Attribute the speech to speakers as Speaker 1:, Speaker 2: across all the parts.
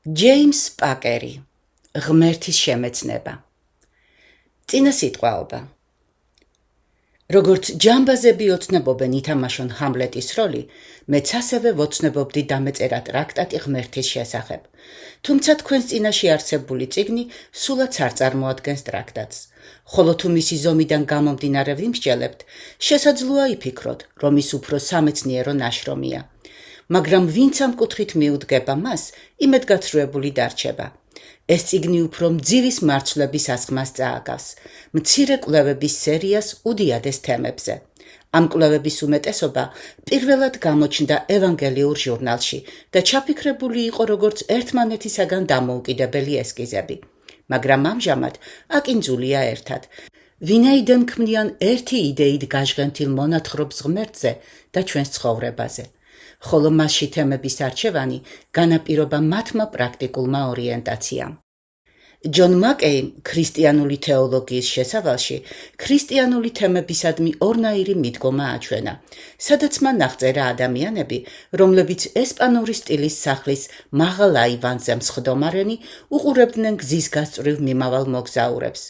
Speaker 1: ჯეიმს პაკერი, ღმერთის შემეცნება. წინა სიტყვაობა. როგორც ჯამბაზები ოცნებობენ ითამაშონ ჰამლეტის როლი, მეც ასევე ვოცნებობდი დამეწერა ტრაქტატი ღმერთის შესახებ. თუმცა თქვენს წინაშე არსებული წიგნი სულაც არ წარმოადგენს ტრაქტატს. ხოლო თუ მისი ზომიდან გამომდინარე ვიმსჯელებთ, შესაძლოა იფიქროთ, რომ ის უფრო სამეცნიერო ნაშრომია. მაგრამ ვინც ამ კუთხით მიუდგება მას, იმედგაცრუებული დარჩება. ეს წიგნი უფრო მძივის მარცვლების ასხმას წააგავს, მცირე კვლევების სერიას უდიადეს თემებზე. ამ კვლევების უმეტესობა პირველად გამოჩნდა ევანგელიურ ჟურნალში და ჩაფიქრებული იყო როგორც ერთმანეთისაგან დამოუკიდებელი ესკიზები. მაგრამ ამჟამად აკინძულია ერთად. ვინაიდან ქმნიან ერთი იდეით გაჟღენთილ მონათხრობს ღმერთზე და ჩვენს ცხოვრებაზე. ხოლო მასში თემების არჩევანი განაპირობა მათმა პრაქტიკულმა ორიენტაციამ. ჯონ მაკეიმ ქრისტიანული თეოლოგიის შესავალში ქრისტიანული თემებისადმი ორნაირი მიდგომა აჩვენა, სადაც მან აღწერა ადამიანები, რომლებიც ესპანური სტილის სახლის მაღალ აივანზე მსხდომარენი უყურებდნენ გზის გასწვრივ მიმავალ მოგზაურებს.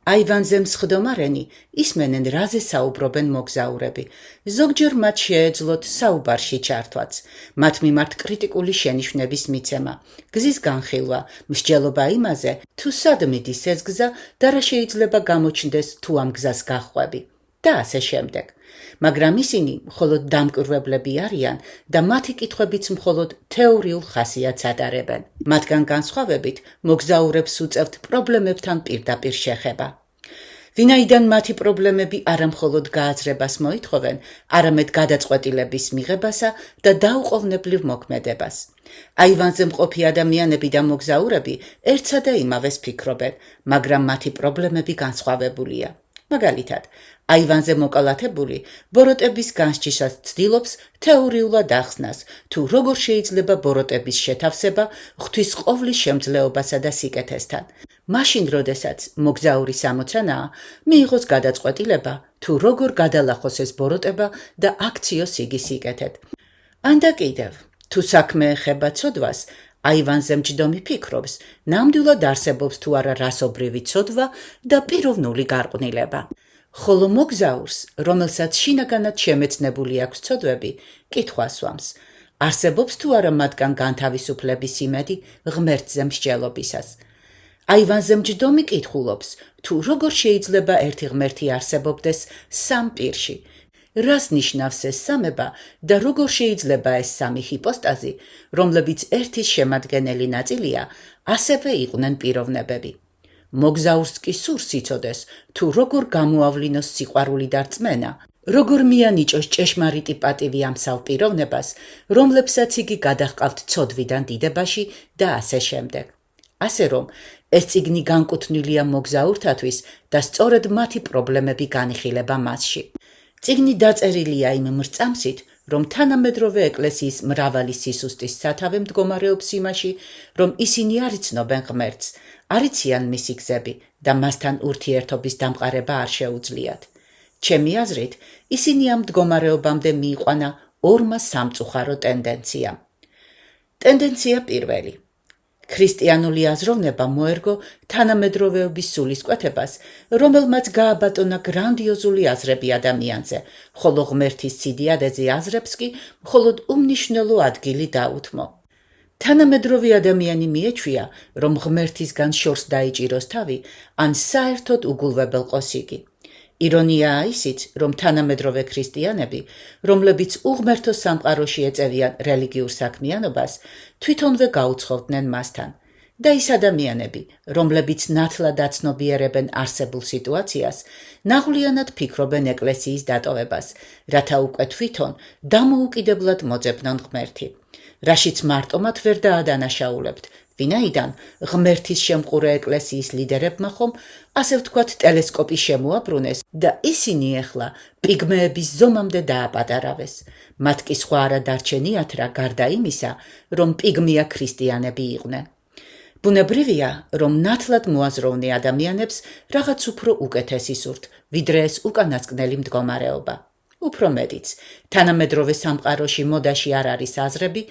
Speaker 1: აივანზე მსხდომარენი ისმენენ რაზე საუბრობენ მოგზაურები. ზოგჯერ მათ შეეძლოთ საუბარში ჩართვაც, მათ მიმართ კრიტიკული შენიშვნების მიცემა, გზის განხილვა, მსჯელობა იმაზე, თუ სად მიდის ეს გზა და რა შეიძლება გამოჩნდეს თუ ამ გზას გაჰყვები და ასე შემდეგ. მაგრამ ისინი მხოლოდ დამკვირვებლები არიან და მათი კითხვებიც მხოლოდ თეორიულ ხასიათს ატარებენ. მათგან განსხვავებით, მოგზაურებს უწევთ პრობლემებთან პირდაპირ შეხება. ვინაიდან მათი პრობლემები არა მხოლოდ გააზრებას მოითხოვენ, არამედ გადაწყვეტილების მიღებასა და დაუყოვნებლივ მოქმედებას. აივანზე მყოფი ადამიანები და მოგზაურები ერთსა და იმავეს ფიქრობენ, მაგრამ მათი პრობლემები განსხვავებულია. მაგალითად, აივანზე მოკალათებული ბოროტების განსჯისას ცდილობს თეორიულად ახსნას, თუ როგორ შეიძლება ბოროტების შეთავსება ღვთისყოვლის შემძლეობასა და სიკეთესთან. მაშინ, როდესაც მოგზაურის ამოცანაა, მიიღოს გადაწყვეტილება, თუ როგორ გადალახოს ეს ბოროტება და აქციოს იგი სიკეთეთ. ანდა კიდევ, თუ საქმე ეხება ცოდვას, აივანზე მჯდომი ფიქრობს, ნამდვილად არსებობს თუ არა რასობრივი ცოდვა და პიროვნული გარყვნილება. ხოლო მოგზაურს, რომელსაც შინაგანად შემეცნებული აქვს ცოდვები, კითხვა სვამს, არსებობს თუ არა მათგან განთავისუფლების იმედი ღმერთზე მსჯელობისას. აივანზე მჯდომი კითხულობს, თუ როგორ შეიძლება ერთი ღმერთი არსებობდეს სამ პირში, რას ნიშნავს ეს სამება და როგორ შეიძლება ეს სამი ჰიპოსტაზი, რომლებიც ერთის შემადგენელი ნაწილია, ასევე იყვნენ პიროვნებები. მოგზაურს კი სურს იცოდეს, თუ როგორ გამოავლინოს სიყვარული და რწმენა, როგორ მიანიჭოს ჭეშმარიტი პატივი ამსავ პიროვნებას, რომლებსაც იგი გადაჰყავთ ცოდვიდან დიდებაში და ასე შემდეგ. ასე რომ, ეს წიგნი განკუთვნილია მოგზაურთათვის და სწორედ მათი პრობლემები განიხილება მასში. წიგნი დაწერილია იმ მრწამსით, რომ თანამედროვე ეკლესიის მრავალი სისუსტის სათავე მდგომარეობს იმაში, რომ ისინი არ იცნობენ ღმერთს, არ იციან მისი გზები და მასთან ურთიერთობის დამყარება არ შეუძლიათ. ჩემი აზრით, ისინი ამ მდგომარეობამდე მიიყვანა ორმა სამწუხარო ტენდენციამ. ტენდენცია პირველი. ქრისტიანული აზროვნება მოერგო თანამედროვეობის სულისკვეთებას, რომელმაც გააბატონა გრანდიოზული აზრები ადამიანზე, ხოლო ღმერთის სიდიადეზე აზრებს კი მხოლოდ უმნიშვნელო ადგილი დაუთმო. თანამედროვე ადამიანი მიეჩვია, რომ ღმერთისგან შორს დაიჭიროს თავი, ან საერთოდ უგულვებელყოს იგი. ირონიაა ისიც, რომ თანამედროვე ქრისტიანები, რომლებიც უღმერთო სამყაროში ეწევიან რელიგიურ საქმიანობას, თვითონვე გაუცხოვდნენ მასთან. და ის ადამიანები, რომლებიც ნათლად აცნობიერებენ არსებულ სიტუაციას, ნაღვლიანად ფიქრობენ ეკლესიის დატოვებას, რათა უკვე თვითონ დამოუკიდებლად მოძებნონ ღმერთი. რაშიც მარტომად ვერ დაადანაშაულებთ, ვინაიდან ღმერთის შემყურე ეკლესიის ლიდერებმა ხომ, ასე ვთქვათ, ტელესკოპი შემოაბრუნეს და ისინი ეხლა პიგმეების ზომამდე დააპატარავეს. მათ კი სხვა არა დარჩენიათ რა გარდა იმისა, რომ პიგმია ქრისტიანები იყვნენ. ბუნებრივია, რომ ნათლად მოაზროვნე ადამიანებს რაღაც უფრო უკეთესი სურთ, ვიდრე ეს უკანასკნელი მდგომარეობა. უფრო მეტიც, თანამედროვე სამყაროში მოდაში არ არის აზრები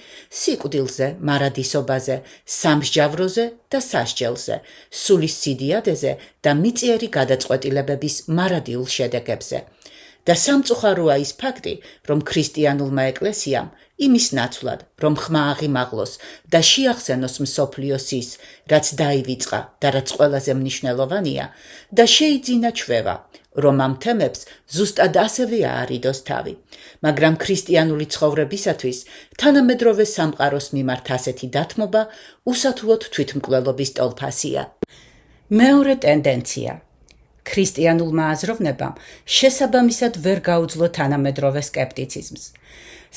Speaker 1: სიკვდილზე, მარადისობაზე, სამსჯავროზე და სასჯელზე, სულის სიდიადეზე და მიწიერი გადაწყვეტილებების მარადიულ შედეგებზე. და სამწუხაროა ის ფაქტი, რომ ქრისტიანულმა ეკლესიამ იმის ნაცვლად, რომ ხმა აღიმაღლოს და შეახსენოს მსოფლიოს ის, რაც დაივიწყა და რაც ყველაზე მნიშვნელოვანია, და შეიძინა ჩვევა, რომ ამ თემებს ზუსტად ასევე აარიდოს თავი, მაგრამ ქრისტიანული ცხოვრებისათვის თანამედროვე სამყაროს მიმართ ასეთი დათმობა უსათუოდ თვითმკვლელობის ტოლფასია. მეორე ტენდენცია. ქრისტიანულმა აზროვნებამ შესაბამისად ვერ გაუძლო თანამედროვე სკეპტიციზმს.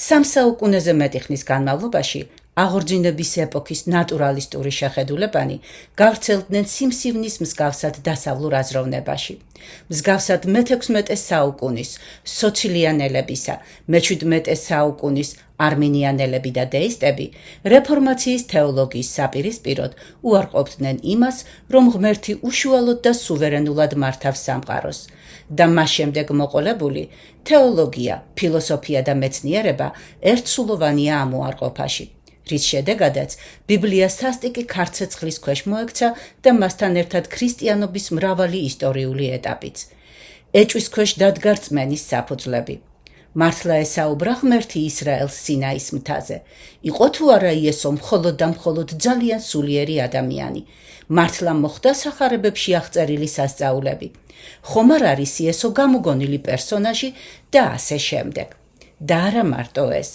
Speaker 1: 3 საუკუნეზე მეტი ხნის განმავლობაში აღორძინების ეპოქის ნატურალისტური შეხედულებანი გავრცელდნენ სიმსივნის მსგავსად დასავლურ აზროვნებაში. მსგავსად მე-16 საუკუნის სოცილიანელებისა, მე-17 საუკუნის არმინიანელები და დეისტები რეფორმაციის თეოლოგიის საპირისპიროდ უარყოფდნენ იმას, რომ ღმერთი უშუალოდ და სუვერენულად მართავს სამყაროს და მას შემდეგ მოყოლებული თეოლოგია, ფილოსოფია და მეცნიერება ერთსულოვანია ამ უარყოფაში, რის შედეგადაც ბიბლია სასტიკი ქარცეცხლის ქვეშ მოექცა და მასთან ერთად ქრისტიანობის მრავალი ისტორიული ეტაპიც. ეჭვის ქვეშ დადგა რწმენის საფუძვლები. მართლა ესაუბრა ღმერთი ისრაელს სინაის მთაზე. იყო თუ არა იესო მხოლოდ და მხოლოდ ძალიან სულიერი ადამიანი. მართლა მოხდა სახარებებში აღწერილი სასწაულები. ხომ არ არის იესო გამოგონილი პერსონაჟი და ასე შემდეგ. და არა მარტო ეს.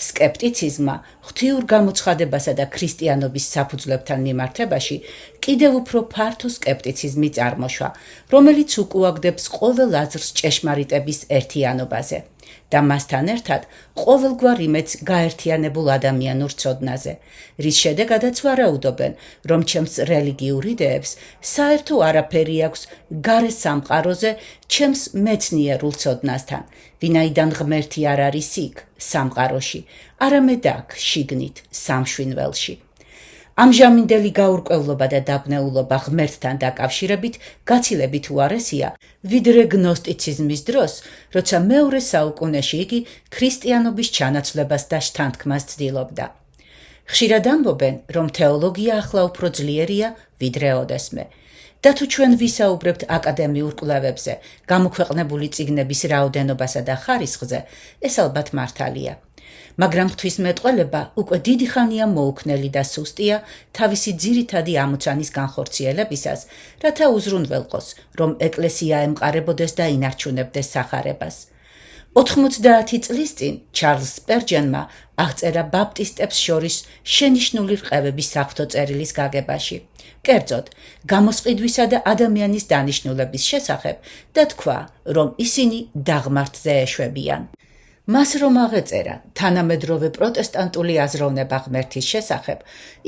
Speaker 1: სკეპტიციზმმა ღვთიურ გამოცხადებასა და ქრისტიანობის საფუძვლებთან მიმართებაში კიდევ უფრო ფართო სკეპტიციზმი წარმოშვა, რომელიც უკუაგდებს ყოველ აზრს ჭეშმარიტების ერთიანობაზე და მასთან ერთად ყოველგვარ იმედს გაერთიანებულ ადამიანურ ცოდნაზე, რის შედეგადაც ვარაუდობენ, რომ ჩემს რელიგიურ იდეებს საერთო არაფერი აქვს გარე სამყაროზე ჩემს მეცნიერულ ცოდნასთან, ვინაიდან ღმერთი არ არის იქ, სამყაროში, არამედ აქ, შიგნით, სამშვინველში. ამჟამინდელი გაურკვევლობა და დაბნეულობა ღმერთთან დაკავშირებით გაცილებით უარესია, ვიდრე გნოსტიციზმის დროს, როცა მეორე საუკუნეში იგი ქრისტიანობის ჩანაცვლებას და შთანთქმას ცდილობდა. ხშირად ამბობენ, რომ თეოლოგია ახლა უფრო ძლიერია, ვიდრე ოდესმე. და თუ ჩვენ ვისაუბრებთ აკადემიურ კვლევებზე, გამოქვეყნებული წიგნების რაოდენობასა და ხარისხზე, ეს ალბათ მართალია. მაგრამ ღვთისმეტყველება უკვე დიდი ხანია მოუქნელი და სუსტია თავისი ძირითადი ამოცანის განხორციელებისას, რათა უზრუნველყოს, რომ ეკლესია ემყარებოდეს და ინარჩუნებდეს სახარებას. 90 წლის წინ ჩარლზ სპერჯენმა აღწერა ბაპტისტებს შორის შენიშნული რყევების საღვთო წერილის გაგებაში. კერძოდ, გამოსყიდვისა და ადამიანის დანიშნულების შესახებ და თქვა, რომ ისინი დაღმართზე ეშვებიან. მას რომ აღეწერა თანამედროვე პროტესტანტული აზროვნება ღმერთის შესახებ,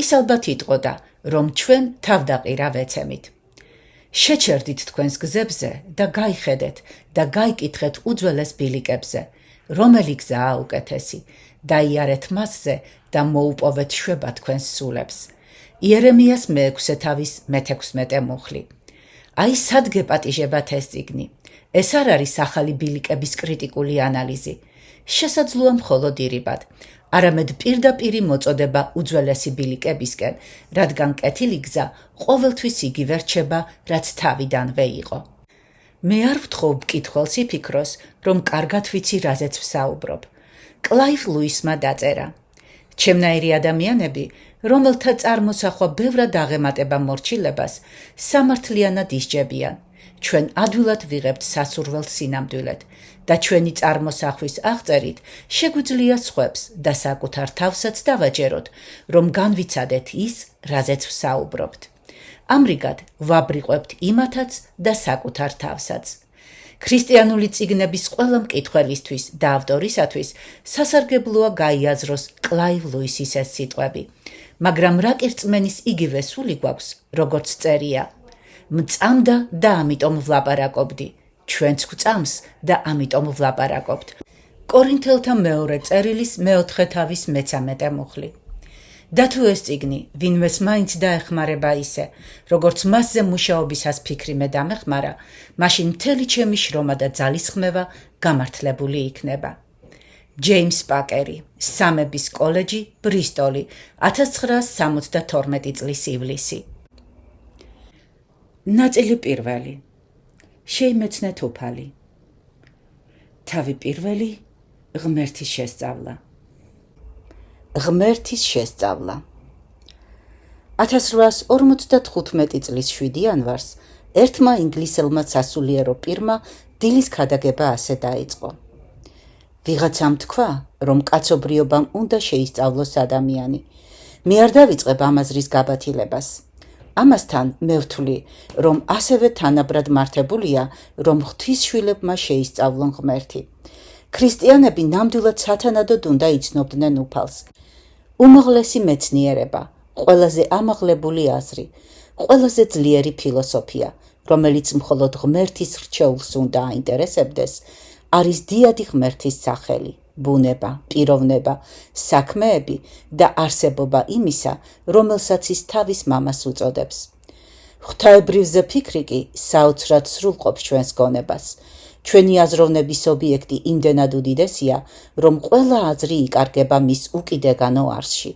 Speaker 1: ის ალბათ იტყოდა, რომ ჩვენ თავდაყირა ვეცემით. შეჩერდით თქვენს გზებზე და გაიხედეთ და გაიკითხეთ უძველეს ბილიკებზე, რომელი გზაა უკეთესი, დაიარეთ მასზე და მოუპოვეთ შვება თქვენს სულებს. იერემიას მე-6 თავის მე-16 მუხლი. აი სად გეპატიჟებათ ეს წიგნი? ეს არ არის ახალი ბილიკების კრიტიკული ანალიზი. შესაძლოა მხოლოდ ირიბად, არამედ პირდაპირი მოწოდება უძველესი ბილიკებისკენ, რადგან კეთილი გზა ყოველთვის იგივე რჩება, რაც თავიდანვე იყო. მე არ ვთხოვ მკითხველს იფიქროს, რომ კარგად ვიცი რაზეც ვსაუბრობ. კლაივ ლუისმა დაწერა: ჩემნაირი ადამიანები, რომელთა წარმოსახვა ბევრად აღემატება მორჩილებას, სამართლიანად ისჯებიან. ჩვენ ადვილად ვიღებთ სასურველ სინამდვილედ და ჩვენი წარმოსახვის აღწერით შეგვიძლია სხვებს და საკუთარ თავსაც დავაჯეროთ, რომ განვიცადეთ ის, რაზეც ვსაუბრობთ. ამრიგად ვაბრიყვებთ იმათაც და საკუთარ თავსაც. ქრისტიანული წიგნების ყველა მკითხველისთვის და ავტორისათვის სასარგებლოა გაიაზროს კლაივ ლუისის ეს სიტყვები, მაგრამ რა კი რწმენის იგივე სული გვაქვს, როგორც წერია: მწამდა და ამიტომ ვლაპარაკობდი, ჩვენც გვწამს და ამიტომ ვლაპარაკობთ. კორინთელთა მეორე წერილის მე-4 თავის მე-13 მუხლი. და თუ ეს წიგნი ვინმეს მაინც დაეხმარება ისე, როგორც მასზე მუშაობისას ფიქრი მე დამეხმარა, მაშინ მთელი ჩემი შრომა და ძალისხმევა გამართლებული იქნება. ჯეიმს პაკერი, სამების კოლეჯი, ბრისტოლი, 1972 წლის ივლისი. ნაწილი პირველი. შეიმეცნეთ უფალი. თავი პირველი, ღმერთის შესწავლა. ღმერთის შესწავლა. 1855 წლის 7 იანვარს ერთმა ინგლისელმა სასულიერო პირმა დილის ქადაგება ასე დაიწყო. ვიღაცამ თქვა, რომ კაცობრიობამ უნდა შეისწავლოს ადამიანი. მე არ დავიწყებ ამაზრის გაბათილებას. ამასთან მე ვთვლი, რომ ასევე თანაბრად მართებულია, რომ ღვთისშვილებმა შეისწავლონ ღმერთი. ქრისტიანები ნამდვილად სათანადოდ უნდა იცნობდნენ უფალს. უმაღლესი მეცნიერება, ყველაზე ამაღლებული აზრი, ყველაზე ძლიერი ფილოსოფია, რომელიც მხოლოდ ღმერთის რჩეულს უნდა აინტერესებდეს, არის დიადი ღმერთის სახელი, ბუნება, პიროვნება, საქმეები და არსებობა იმისა, რომელსაც ის თავის მამას უწოდებს. ღვთაებრივზე ფიქრი კი საოცრად სრულყოფს ჩვენს გონებას. ჩვენი აზროვნების ობიექტი იმდენად უდიდესია, რომ ყველა აზრი იკარგება მის უკიდეგანო არსში.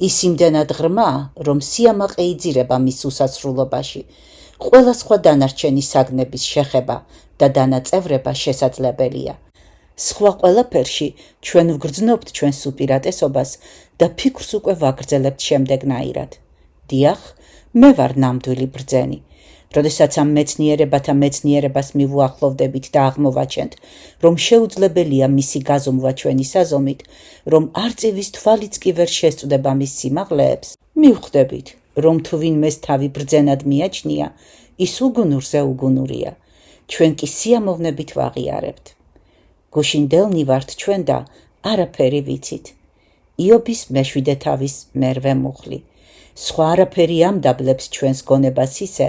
Speaker 1: ის იმდენად ღრმაა, რომ სიამაყე იძირება მის უსასრულობაში. ყველა სხვა დანარჩენი საგნების შეხება და დანაწევრება შესაძლებელია. სხვა ყველაფერში ჩვენ ვგრძნობთ ჩვენს უპირატესობას და ფიქრს უკვე ვაგრძელებთ შემდეგნაირად. დიახ, მე ვარ ნამდვილი ბრძენი. როდესაც ამ მეცნიერებათა მეცნიერებას მივუახლოვდებით და აღმოვაჩენთ, რომ შეუძლებელია მისი გაზომვა ჩვენი საზომით, რომ არწივის თვალიც კი ვერ შესწვდება მის სიმაღლეებს, მივხვდებით, რომ თუ ვინმეს თავი ბრძენად მიაჩნია, ის უგუნურზე უგუნურია. ჩვენ კი სიამოვნებით ვაღიარებთ. გუშინდელნი ვართ ჩვენ და არაფერი ვიცით. იობის მეშვიდე თავის მერვე მუხლი. სხვა არაფერი ამდაბლებს ჩვენს გონებას ისე,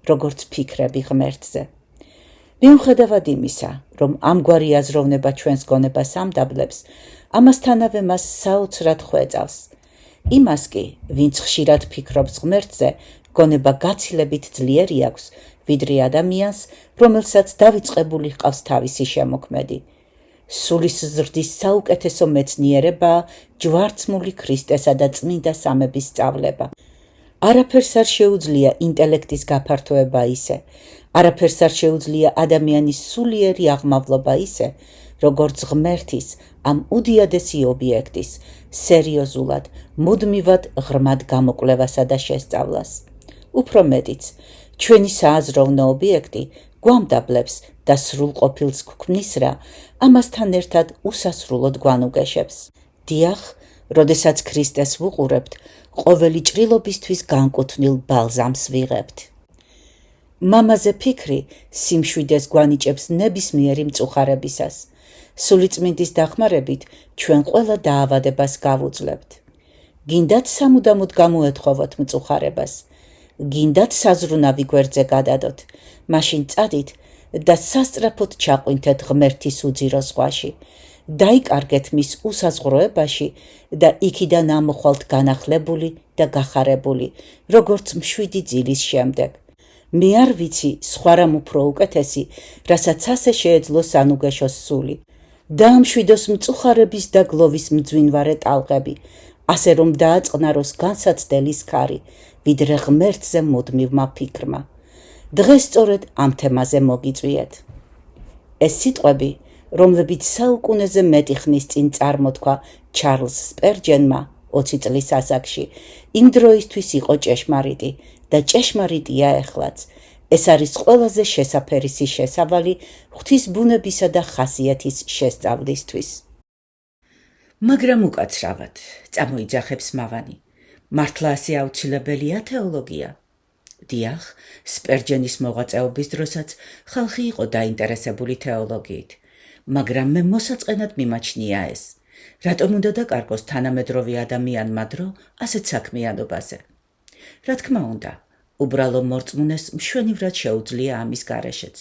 Speaker 1: როგორც ფიქრები ღმერთზე. მიუხედავად იმისა, რომ ამგვარი აზროვნება ჩვენს გონებას ამდაბლებს, ამასთანავე მას საოცრად ხვეწავს. იმას კი, ვინც ხშირად ფიქრობს ღმერთზე, გონება გაცილებით ძლიერი აქვს, ვიდრე ადამიანს, რომელსაც დავიწყებული ჰყავს თავისი შემოქმედი. სულის ზრდის საუკეთესო მეცნიერებაა ჯვარცმული ქრისტესა და წმინდა სამების სწავლება. არაფერს არ შეუძლია ინტელექტის გაფართოება ისე, არაფერს არ შეუძლია ადამიანის სულიერი აღმავლობა ისე, როგორც ღმერთის ამ უდიადესი ობიექტის, სერიოზულად, მუდმივად ღრმად გამოკვლევასა და შესწავლას. უფრო მეტიც, ჩვენი სააზროვნო ობიექტი გვამდაბლებს და სრულყოფილს გვქმნის რა, ამასთან ერთად უსასრულოდ გვანუგეშებს. დიახ, როდესაც ქრისტეს ვუყურებთ, ყოველი ჭრილობისთვის განკუთვნილ ბალზამს ვიღებთ. მამაზე ფიქრი სიმშვიდეს გვანიჭებს ნებისმიერი მწუხარებისას. სულიწმინდის დახმარებით ჩვენ ყველა დაავადებას გავუძლებთ. გინდათ სამუდამოდ გამოეთხოვოთ მწუხარებას. გინდათ საზრუნავი გვერდზე გადადოთ, მაშინ წადით და სასწრაფოდ ჩაყვინთეთ ღმერთის უძირო ზღვაში. დაიკარგეთ მის უსაზღვროებაში და იქიდან ამოხვალთ განახლებული და გახარებული, როგორც მშვიდი ძილის შემდეგ. მე არ ვიცი სხვა რამ უფრო უკეთესი, რასაც ასე შეეძლოს ანუგეშოს სული. დაამშვიდოს მწუხარების და გლოვის მძვინვარე ტალღები, ასე რომ დააწყნაროს განსაცდელის ქარი, ვიდრე ღმერთზე მუდმივმა ფიქრმა. დღეს სწორედ ამ თემაზე მოგიწვიეთ. ეს სიტყვები, რომლებიც საუკუნეზე მეტი ხნის წინ წარმოთქვა ჩარლზ სპერჯენმა 20 წლის ასაკში, იმ დროისთვის იყო ჭეშმარიტი და ჭეშმარიტია ეხლაც. ეს არის ყველაზე შესაფერისი შესავალი ღვთის ბუნებისა და ხასიათის შესწავლისთვის. მაგრამ უკაცრავად, წამოიძახებს მავანი. მართლა ასე აუცილებელია თეოლოგია? დიახ, სპერჯენის მოღვაწეობის დროსაც ხალხი იყო დაინტერესებული თეოლოგიით. მაგრამ მე მოსაწყენად მიმაჩნია ეს. რატომ უნდა დაკარგოს თანამედროვე ადამიანმა დრო ასეთ საქმიანობაზე? რა თქმა უნდა, უბრალო მორწმუნეს მშვენივრად შეუძლია ამის გარეშეც.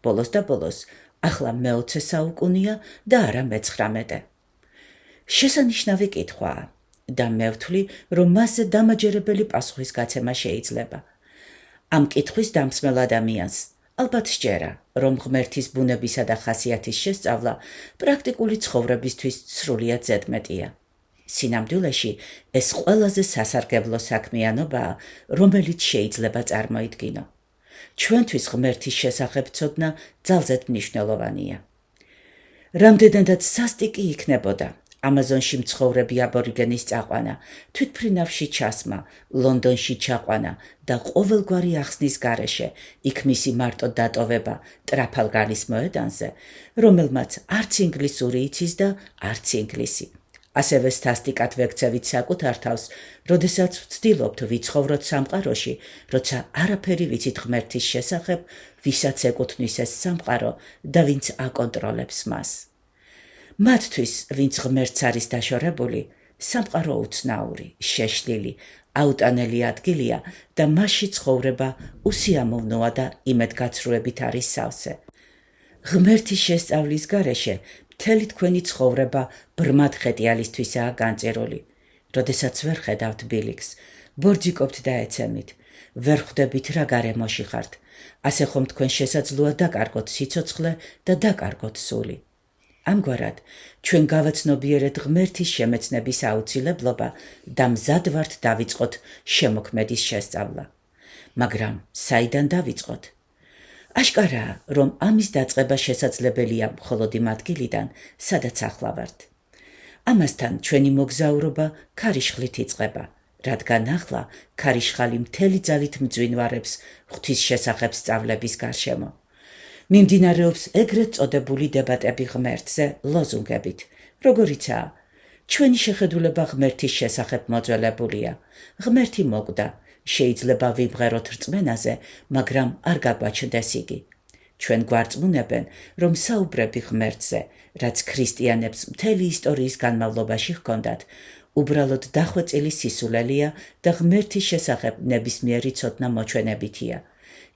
Speaker 1: ბოლოს და ბოლოს, ახლა მე-20 საუკუნია და არა მე-19. შესანიშნავი კითხვაა და მე ვთვლი, რომ მასზე დამაჯერებელი პასუხის გაცემა შეიძლება. ამ კითხვის დამსმელ ადამიანს, ალბათ სჯერა, რომ ღმერთის ბუნებისა და ხასიათის შესწავლა პრაქტიკული ცხოვრებისთვის სრულიად ზედმეტია. სინამდვილეში ეს ყველაზე სასარგებლო საქმიანობაა, რომელიც შეიძლება წარმოიდგინო. ჩვენთვის ღმერთის შესახებ ცოდნა ძალზედ მნიშვნელოვანია. რამდენადაც სასტიკი იქნებოდა ამაზონში მცხოვრები აბორიგენის წაყვანა, თვითმფრინავში ჩასმა, ლონდონში ჩაყვანა და ყოველგვარი ახსნის გარეშე იქ მისი მარტო დატოვება ტრაფალგარის მოედანზე, რომელმაც არც ინგლისური იცის და არც ინგლისი. ასევე სასტიკად ვექცევით საკუთარ თავს, როდესაც ვცდილობთ ვიცხოვროთ სამყაროში, როცა არაფერი ვიცით ღმერთის შესახებ, ვისაც ეკუთვნის ეს სამყარო და ვინც აკონტროლებს მას. მათთვის, ვინც ღმერთს არის დაშორებული, სამყარო უცნაური, შეშლილი, აუტანელი ადგილია და მასში ცხოვრება უსიამოვნოა და იმედგაცრუებით არის სავსე. ღმერთის შესწავლის გარეშე მთელი თქვენი ცხოვრება ბრმად ხეტიალისთვისაა განწერული. როდესაც ვერ ხედავთ ბილიქს, ბორძიკობთ და ეცემით, ვერ ხვდებით რა გარემოში ხართ, ასე ხომ თქვენ შესაძლოა დაკარგოთ სიცოცხლე და დაკარგოთ სული. ამგვარად, ჩვენ გავაცნობიერეთ ღმერთის შემეცნების აუცილებლობა და მზად ვართ დავიწყოთ შემოქმედის შესწავლა. მაგრამ საიდან დავიწყოთ? აშკარაა, რომ ამის დაწყება შესაძლებელია მხოლოდ იმ ადგილიდან, სადაც ახლა ვართ. ამასთან ჩვენი მოგზაურობა ქარიშხლით იწყება, რადგან ახლა ქარიშხალი მთელი ძალით მძვინვარებს ღვთის შესახებ სწავლების გარშემო. მიმდინარეობს ეგრეთ წოდებული დებატები ღმერთზე ლოზუნგებით, როგორიცაა ჩვენი შეხედულება ღმერთის შესახებ მოძველებულია, ღმერთი მოკვდა, შეიძლება ვიმღეროთ რწმენაზე, მაგრამ არ გაგვაჩნდეს იგი. ჩვენ გვარწმუნებენ, რომ საუბრები ღმერთზე, რაც ქრისტიანებს მთელი ისტორიის განმავლობაში ჰქონდათ, უბრალოდ დახვეწილი სისულელია და ღმერთის შესახებ ნებისმიერი ცოდნა მოჩვენებითია.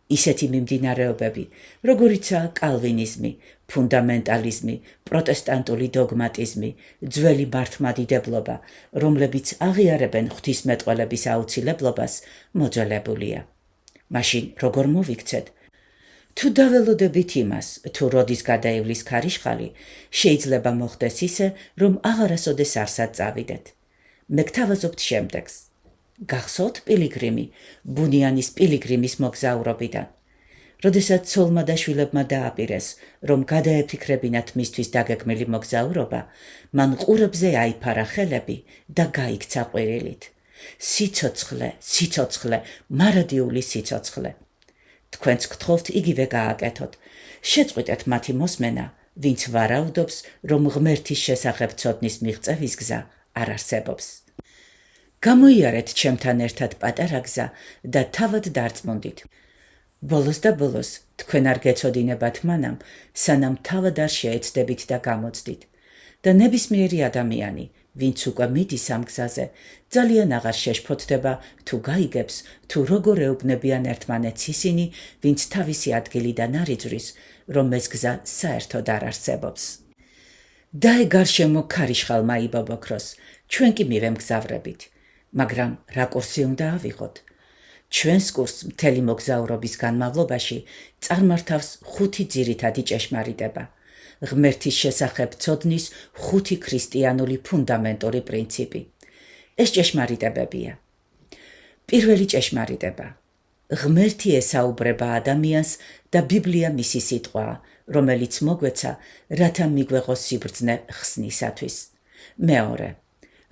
Speaker 1: ისეთი მიმდინარეობები, როგორიცაა კალვინიზმი, ფუნდამენტალიზმი, პროტესტანტული დოგმატიზმი, ძველი მართლმადიდებლობა, რომლებიც აღიარებენ ღვთისმეტყველების აუცილებლობას, მოძველებულია. მაშინ როგორ მოვიქცეთ? თუ დაველოდებით იმას, თუ როდის გადაივლის ქარიშხალი, შეიძლება მოხდეს ისე, რომ აღარასოდეს არსად წავიდეთ. მე გთავაზობთ შემდეგს. გახსოვთ პილიგრიმი, ბუნიანის პილიგრიმის მოგზაურობიდან. როდესაც ცოლმა და შვილებმა დააპირეს, რომ გადაეფიქრებინათ მისთვის დაგეგმილი მოგზაურობა, მან ყურებზე აიფარა ხელები და გაიქცა ყვირილით. სიცოცხლე, სიცოცხლე, მარადიული სიცოცხლე. თქვენც გთხოვთ იგივე გააკეთოთ. შეწყვიტეთ მათი მოსმენა, ვინც ვარაუდობს, რომ ღმერთის შესახებ ცოდნის მიღწევის გზა არ არსებობს. გამოიარეთ ჩემთან ერთად პატარა გზა და თავად დარწმუნდით. ბოლოს და ბოლოს თქვენ არ გეცოდინებათ მანამ, სანამ თავად არ შეეცდებით და გამოცდით. და ნებისმიერი ადამიანი, ვინც უკვე მიდის ამ გზაზე, ძალიან აღარ შეშფოთდება, თუ გაიგებს, თუ როგორ ეუბნებიან ერთმანეთს ისინი, ვინც თავისი ადგილიდან არ იძვრის, რომ ეს გზა საერთოდ არ არსებობს. დაე გარშემო ქარიშხალმა იბობოქროს, ჩვენ კი მივემგზავრებით. მაგრამ რა კურსი უნდა ავიღოთ? ჩვენს კურსს მთელი მოგზაურობის განმავლობაში წარმართავს 5 ძირითადი ჭეშმარიტება. ღმერთის შესახებ ცოდნის 5 ქრისტიანული ფუნდამენტური პრინციპი. ეს ჭეშმარიტებებია. პირველი ჭეშმარიტება. ღმერთი ესაუბრება ადამიანს და ბიბლია მისი სიტყვაა, რომელიც მოგვეცა, რათა მიგვეღოს სიბრძნე ხსნისათვის. მეორე.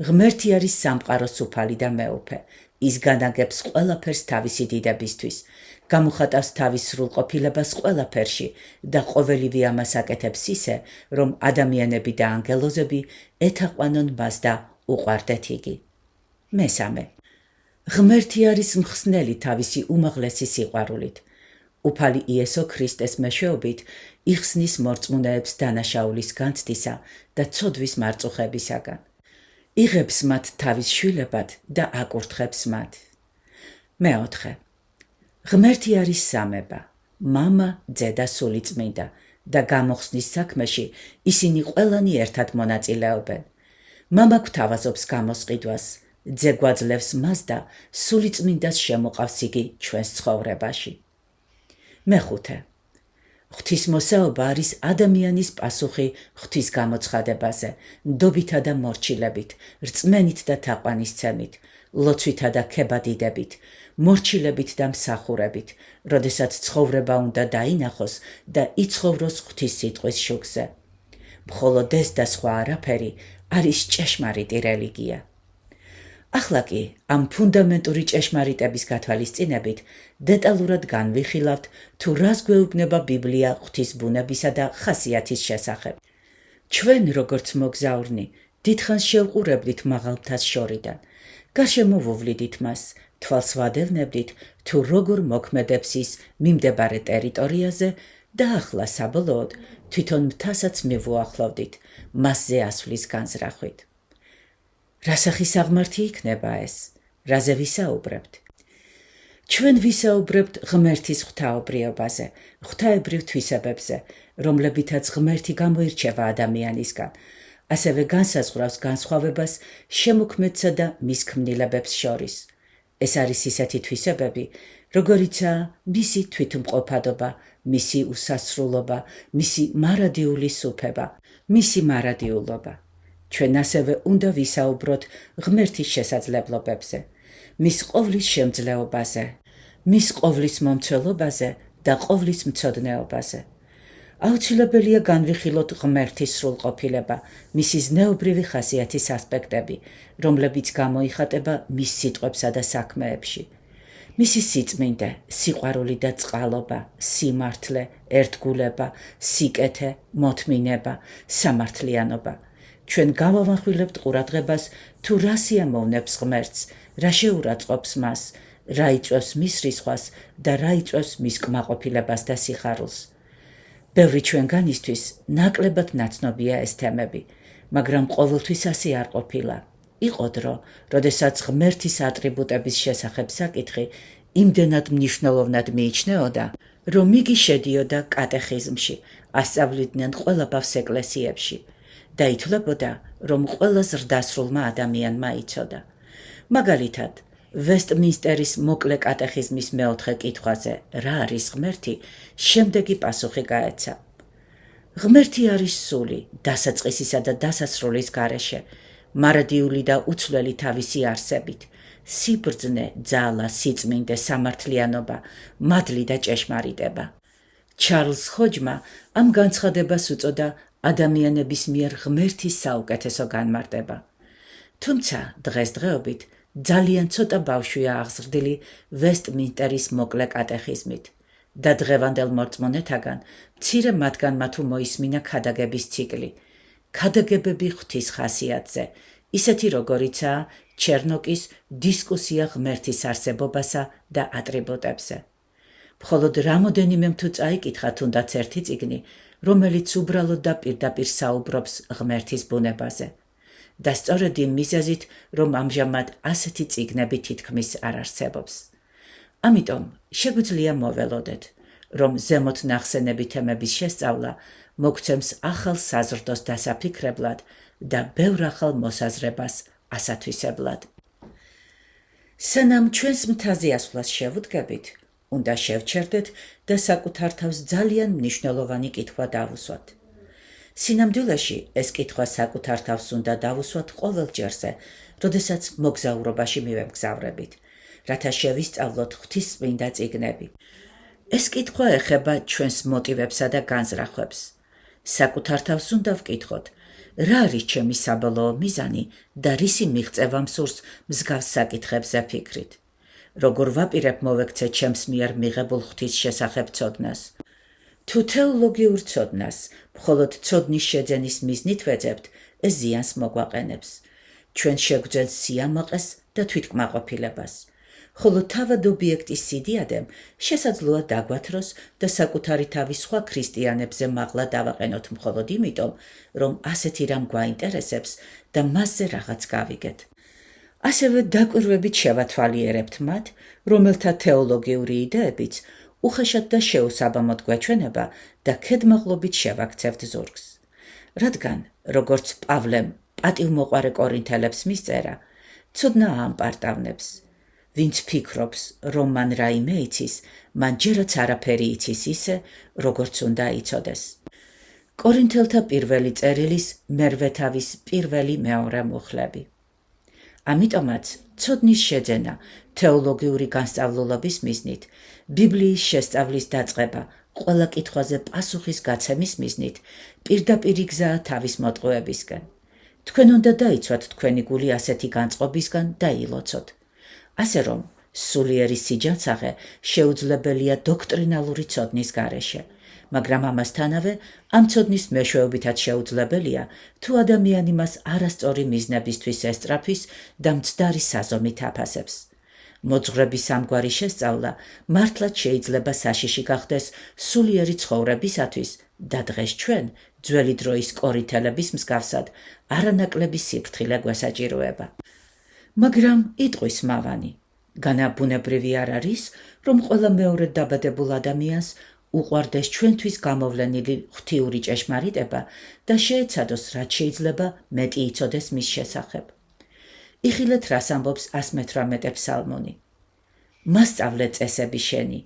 Speaker 1: ღმერთი არის სამყაროს უფალი და მეუფე. ის განაგებს ყველაფერს თავისი დიდებისთვის, გამოხატავს თავის სრულყოფილებას ყველაფერში და ყოველივე ამას აკეთებს ისე, რომ ადამიანები და ანგელოზები ეთაყვანონ მას და უყვარდეთ იგი. მესამე. ღმერთი არის მხსნელი თავისი უმაღლესი სიყვარულით. უფალი იესო ქრისტეს მეშვეობით იხსნის მორწმუნეებს დანაშაულის განცდისა და ცოდვის მარწუხებისაგან. იღებს მათ თავის შვილებად და აკურთხებს მათ. მეოთხე. ღმერთი არის სამება, მამა, ძე და სულიწმინდა და გამოხსნის საქმეში ისინი ყველანი ერთად მონაწილეობენ. მამა გვთავაზობს გამოსყიდვას, ძე გვაძლევს მას და სულიწმინდას შემოყავს იგი ჩვენს ცხოვრებაში. მეხუთე. ღვთისმოსაობა არის ადამიანის პასუხი ღვთის გამოცხადებაზე, ნდობითა და მორჩილებით, რწმენით და თაყვანისცემით, ლოცვითა და ქებადიდებით, მორჩილებით და მსახურებით, როდესაც ცხოვრება უნდა დაინახოს და იცხოვროს ღვთის სიტყვის შუქზე. მხოლოდ ეს და სხვა არაფერი არის ჭეშმარიტი რელიგია. ახლა კი ამ ფუნდამენტური ჭეშმარიტების გათვალისწინებით დეტალურად განვიხილავთ თუ რას გვეუბნება ბიბლია ღვთის ბუნებისა და ხასიათის შესახებ. ჩვენ როგორც მოგზაურნი დიდხანს შევყურებდით მაღალ მთას შორიდან, გარშემო ვუვლიდით მას, თვალს ვადევნებდით თუ როგორ მოქმედებს ის მიმდებარე ტერიტორიაზე და ახლა საბოლოოდ თვითონ მთასაც მივუახლოვდით მასზე ასვლის განზრახვით. რა სახის აღმართი იქნება ეს? რაზე ვისაუბრებთ? ჩვენ ვისაუბრებთ ღმერთის ღვთაობრიობაზე, ღვთაებრივ თვისებებზე, რომლებითაც ღმერთი გამოირჩევა ადამიანისგან, ასევე განსაზღვრავს განსხვავებას შემოქმედსა და მის ქმნილებებს შორის. ეს არის ისეთი თვისებები, როგორიცაა მისი თვითმყოფადობა, მისი უსასრულობა, მისი მარადიული სუფება, მისი მარადიულობა. ჩვენ ასევე უნდა ვისაუბროთ ღმერთის შესაძლებლობებზე, მის ყოვლის შემძლეობაზე, მის ყოვლის მომცველობაზე და ყოვლის მცოდნეობაზე. აუცილებელია განვიხილოთ ღმერთის სრულყოფილება, მისი ზნეობრივი ხასიათის ასპექტები, რომლებიც გამოიხატება მის სიტყვებსა და საქმეებში. მისი სიწმინდე, სიყვარული და წყალობა, სიმართლე, ერთგულება, სიკეთე, მოთმინება, სამართლიანობა. ჩვენ გავავანხვილებთ ყურადღებას თუ რა სიამოვნებს ღმერთს, რა შეურაცხყოფს მას, რა იწვევს მის რისხვას და რა იწვევს მის კმაყოფილებას და სიხარულს. ბევრი ჩვენგანისთვის ნაკლებად ნაცნობია ეს თემები, მაგრამ ყოველთვის ასე არ ყოფილა. იყო დრო, როდესაც ღმერთის ატრიბუტების შესახებ საკითხი იმდენად მნიშვნელოვნად მიიჩნეოდა, რომ იგი შედიოდა კატეხიზმში, ასწავლიდნენ ყველა ბავშვს ეკლესიებში და ითვლებოდა, რომ ყველა ზრდასრულმა ადამიანმა იცოდა. მაგალითად, ვესტმინსტერის მოკლე კატეხიზმის მეოთხე კითხვაზე, რა არის ღმერთი, შემდეგი პასუხი გაეცა. ღმერთი არის სული, დასაწყისისა და დასასრულის გარეშე, მარადიული და უცვლელი თავისი არსებით, სიბრძნე, ძალა, სიწმინდე, სამართლიანობა, მადლი და ჭეშმარიტება. ჩარლზ ხოჯმა ამ განცხადებას უწოდა ადამიანების მიერ ღმერთის საუკეთესო განმარტება. თუმცა დღესდღეობით ძალიან ცოტა ბავშვია აღზრდილი ვესტმინსტერის მოკლე კატეხიზმით და დღევანდელ მორწმუნეთაგან მცირე მათგანმა თუ მოისმინა ქადაგების ციკლი, ქადაგებები ღვთის ხასიათზე, ისეთი როგორიცაა ჩერნოკის დისკუსია ღმერთის არსებობასა და ატრიბუტებზე. მხოლოდ რამოდენიმე თუ წაიკითხა თუნდაც ერთი წიგნი, რომელიც უბრალოდ და პირდაპირ საუბრობს ღმერთის ბუნებაზე. და სწორედ იმ მიზეზით, რომ ამჟამად ასეთი წიგნები თითქმის არ არსებობს. ამიტომ შეგვიძლია მოველოდეთ, რომ ზემოთ ნახსენები თემების შესწავლა მოგცემს ახალ საზრდოს დასაფიქრებლად და ბევრ ახალ მოსაზრებას ასათვისებლად. სანამ ჩვენს მთაზე ასვლას შევუდგებით, უნდა შევჩერდეთ და საკუთარ თავს ძალიან მნიშვნელოვანი კითხვა დავუსვათ. სინამდვილეში ეს კითხვა საკუთარ თავს უნდა დავუსვათ ყოველ ჯერზე, როდესაც მოგზაურობაში მივემგზავრებით, რათა შევისწავლოთ ღვთისწმინდა წიგნები. ეს კითხვა ეხება ჩვენს მოტივებსა და განზრახვებს. საკუთარ თავს უნდა ვკითხოთ, რა არის ჩემი საბოლოო მიზანი და რისი მიღწევა მსურს მსგავს საკითხებზე ფიქრით. როგორ ვაპირებ მოვექცე ჩემს მიერ მიღებულ ღვთის შესახებ ცოდნას. თუ თეოლოგიურ ცოდნას მხოლოდ ცოდნის შეძენის მიზნით ვეძებთ, ეს ზიანს მოგვაყენებს. ჩვენ შეგვძენს სიამაყეს და თვითკმაყოფილებას. ხოლო თავად ობიექტის სიდიადემ შესაძლოა დაგვათროს და საკუთარი თავის სხვა ქრისტიანებზე მაღლა დავაყენოთ მხოლოდ იმიტომ, რომ ასეთი რამ გვაინტერესებს და მასზე რაღაც გავიგეთ. ასევე დაკვირვებით შევათვალიერებთ მათ, რომელთა თეოლოგიური იდეებიც უხეშად და შეუსაბამოდ გვეჩვენება და ქედმაღლობით შევაქცევთ ზურგს. რადგან, როგორც პავლემ პატივმოყვარე კორინთელებს მისწერა, ცოდნა ამპარტავნებს. ვინც ფიქრობს, რომ მან რაიმე იცის, მან ჯერაც არაფერი იცის ისე, როგორც უნდა იცოდეს. კორინთელთა პირველი წერილის მერვე თავის პირველი მეორე მუხლები. ამიტომაც ცოდნის შეძენა თეოლოგიური განსწავლულობის მიზნით, ბიბლიის შესწავლის დაწყება ყველა კითხვაზე პასუხის გაცემის მიზნით პირდაპირი გზაა თავის მოტყუებისკენ. თქვენ უნდა დაიცვათ თქვენი გული ასეთი განწყობისგან და ილოცოთ. ასე რომ, სულიერი სიჯანსაღე შეუძლებელია დოქტრინალური ცოდნის გარეშე, მაგრამ ამასთანავე ამ ცოდნის მეშვეობითაც შეუძლებელია, თუ ადამიანი მას არასწორი მიზნებისთვის ესწრაფვის და მცდარი საზომით აფასებს. მოძღვრების ამგვარი შესწავლა მართლაც შეიძლება საშიში გახდეს სულიერი ცხოვრებისათვის და დღეს ჩვენ, ძველი დროის კორინთელების მსგავსად, არანაკლები სიფრთხილე გვესაჭიროება. მაგრამ იტყვის მავანი, განა ბუნებრივი არ არის, რომ ყველა მეორე დაბადებულ ადამიანს უყვარდეს ჩვენთვის გამოვლენილი ღვთიური ჭეშმარიტება და შეეცადოს რაც შეიძლება მეტი იცოდეს მის შესახებ. იხილეთ რას ამბობს 118 ფსალმონი. მასწავლე წესები შენი,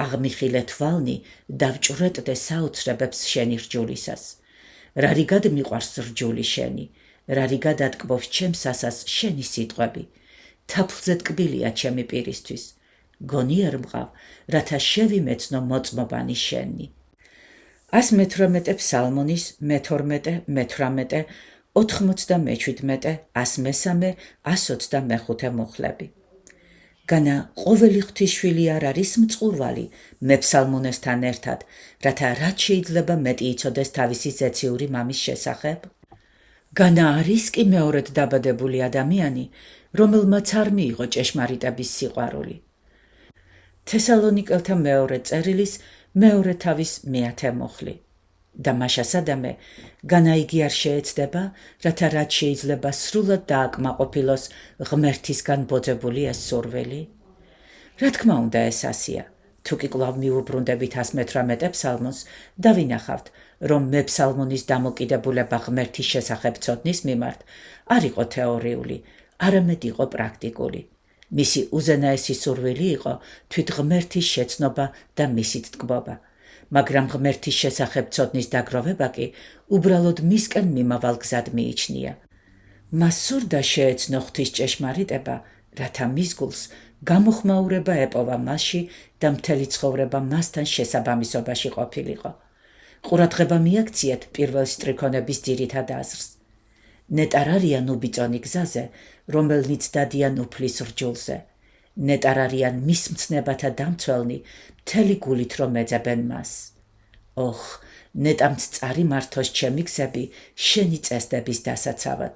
Speaker 1: აღმიხილე თვალნი და ვჭვრეტდე საოცრებებს შენი რჯულისას. რა რიგად მიყვარს რჯული შენი, რა რიგად ატკბობს ჩემს ასას შენი სიტყვები. თაფლზე ტკბილია ჩემი პირისთვის. გონიერ მყავ, რათა შევიმეცნო მოწმობანი შენი. 118 ფსალმონის მე-12, მე-18, 97, 103, 125 მუხლები. განა ყოველი ღვთისშვილი არ არის მწყურვალი მეფსალმონესთან ერთად, რათა რაც შეიძლება მეტი იცოდეს თავისი ზეციური მამის შესახებ? განა არის კი მეორედ დაბადებული ადამიანი, რომელმაც არ მიიღო ჭეშმარიტების სიყვარული. თესალონიკელთა მეორე წერილის მეორე თავის მე-10 მუხლი. და მაშასადამე, განა იგი არ შეეცდება, რათა რაც შეიძლება სრულად დააკმაყოფილოს ღმერთისგან ბოძებული ეს სურვილი? რა თქმა უნდა ეს ასია, თუ კი კვლავ მიუბრუნდებით 118 ფსალმონს და ვინახავთ, რომ მეფსალმონის დამოკიდებულება ღმერთის შესახებ ცოდნის მიმართ არ იყო თეორიული, არამედ იყო პრაქტიკული. მისი უზენაესი სურვილი იყო თვით ღმერთის შეცნობა და მისით ტკბობა, მაგრამ ღმერთის შესახებ ცოდნის დაგროვება კი უბრალოდ მისკენ მიმავალ გზად მიიჩნია. მას სურდა შეეცნო ღვთის ჭეშმარიტება, რათა მის გულს გამოხმაურება ეპოვა მასში და მთელი ცხოვრება მასთან შესაბამისობაში ყოფილიყო. ყურადღება მიაქციეთ პირველ სტრიქონების ძირითად აზრს. ნეტარ არიან უბიწონი გზაზე, რომელნიც დადიან უფლის რჯულზე. ნეტარ არიან მის მცნებათა დამცველნი, მთელი გულით რომ ეძებენ მას. ოხ, ნეტამც წარიმართოს ჩემი გზები შენი წესდების დასაცავად.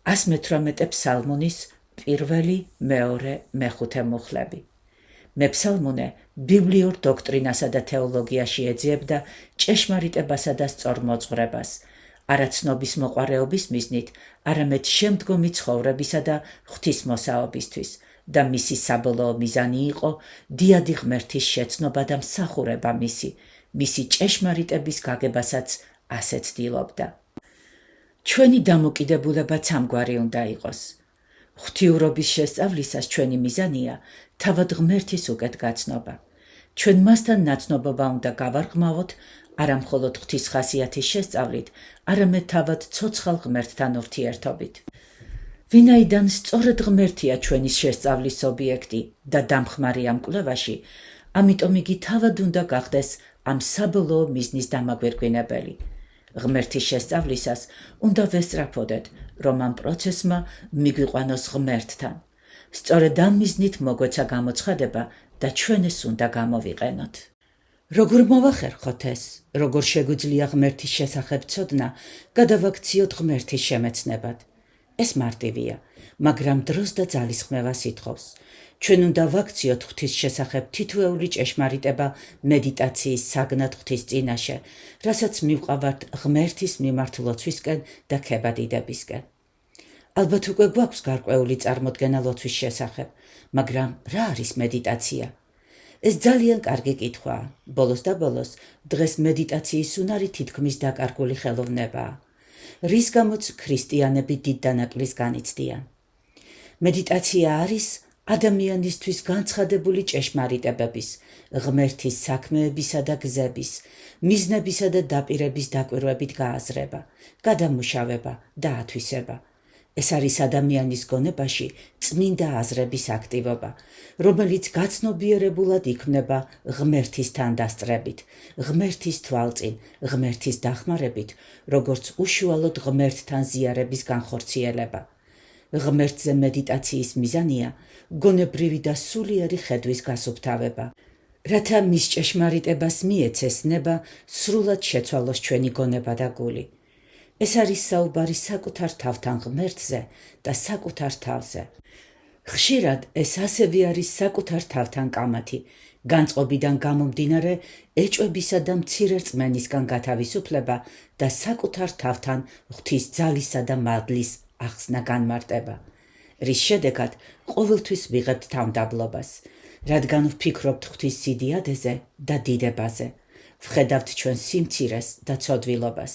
Speaker 1: 118 ფსალმონის პირველი, მეორე, მე-5 მუხლები. მეფსალმონე ბიბლიურ დოქტრინასა და თეოლოგიაში ეძიებდა ჭეშმარიტებასა და სწორ მოძღვრებას, არა ცნობის მოყვარეობის მიზნით, არამედ შემდგომი ცხოვრებისა და ღვთისმოსაობისთვის და მისი საბოლოო მიზანი იყო დიადი ღმერთის შეცნობა და მსახურება მისი ჭეშმარიტების გაგებასაც ასე ცდილობდა. ჩვენი დამოკიდებულებაც ამგვარი უნდა იყოს. ღვთიურობის შესწავლისას ჩვენი მიზანია თავად ღმერთის უკეთ გაცნობა. ჩვენ მასთან ნაცნობობა უნდა გავარღმავოთ, არა მხოლოდ ღვთის ხასიათის შესწავლით, არამედ თავად ცოცხალ ღმერთთან ურთიერთობით. ვინაიდან სწორედ ღმერთია ჩვენი შესწავლის ობიექტი და დამხმარე ამ კვლევაში, ამიტომ იგი თავად უნდა გახდეს ამ საბოლოო მიზნის დამაგვირგვინებელი. ღმერთის შესწავლისას უნდა ვესწრაფოდეთ, რომ ამ პროცესმა მიგვიყვანოს ღმერთთან. სწორედ ამ მიზნით მოგვეცა გამოცხადება და ჩვენ ეს უნდა გამოვიყენოთ. როგორ მოვახერხოთ ეს, როგორ შეგვიძლია ღმერთის შესახებ ცოდნა გადავაქციოთ ღმერთის შემეცნებად? ეს მარტივია, მაგრამ დროს და ძალისხმევას ითხოვს. ჩვენ უნდა ვაქციოთ ღვთის შესახებ თითოეული ჭეშმარიტება მედიტაციის საგნად ღვთის წინაშე, რასაც მივყავართ ღმერთის მიმართ ლოცვისკენ და ქებადიდებისკენ. ალბათ უკვე გვაქვს გარკვეული წარმოდგენა ლოცვის შესახებ, მაგრამ რა არის მედიტაცია? ეს ძალიან კარგი კითხვაა. ბოლოს და ბოლოს დღეს მედიტაციის უნარი თითქმის დაკარგული ხელოვნებაა, რის გამოც ქრისტიანები დიდ დანაკლისს განიცდიან. მედიტაცია არის ადამიანისთვის განცხადებული ჭეშმარიტებების, ღმერთის საქმეებისა და გზების, მიზნებისა და დაპირების დაკვირვებით გააზრება, გადამუშავება და ათვისება. ეს არის ადამიანის გონებაში წმინდა აზრების აქტივობა, რომელიც გაცნობიერებულად იქმნება ღმერთის თანდასწრებით, ღმერთის თვალწინ, ღმერთის დახმარებით, როგორც უშუალოდ ღმერთთან ზიარების განხორციელება. ღმერთზე მედიტაციის მიზანია გონებრივი და სულიერი ხედვის გასუფთავება, რათა მის ჭეშმარიტებას მიეცეს ნება სრულად შეცვალოს ჩვენი გონება და გული. ეს არის საუბარი საკუთარ თავთან ღმერთზე და საკუთარ თავზე. ხშირად ეს ასევე არის საკუთარ თავთან კამათი, განწყობიდან გამომდინარე ეჭვებისა და მცირე რწმენისგან გათავისუფლება და საკუთარ თავთან ღვთის ძალისა და მადლის ახსნა განმარტება, რის შედეგად ყოველთვის ვიღებთ თავმდაბლობას, რადგან ვფიქრობთ ღვთის სიდიადეზე და დიდებაზე, ვხედავთ ჩვენ სიმცირეს და ცოდვილობას.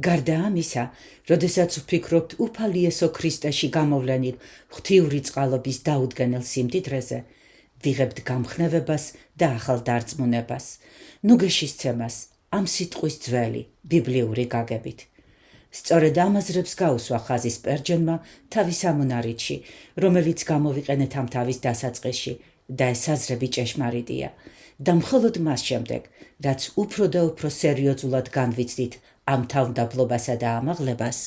Speaker 1: გარდა ამისა, როდესაც ვფიქრობთ უფალ იესო ქრისტეში გამოვლენილ ღვთიური წყალობის დაუდგენელ სიმდიდრეზე, ვიღებთ გამხნევებას და ახალ დარწმუნებას, ნუგეშისცემას, ამ სიტყვის ძველი, ბიბლიური გაგებით. სწორედ ამ აზრებს გაუსვა ხაზი სპერჯენმა თავის ამონარიდში, რომელიც გამოვიყენეთ ამ თავის დასაწყისში, და ეს აზრები ჭეშმარიტია, და მხოლოდ მას შემდეგ, რაც უფრო და უფრო სერიოზულად განვიცდით ამ თავმდაბლობასა და ამაღლებას,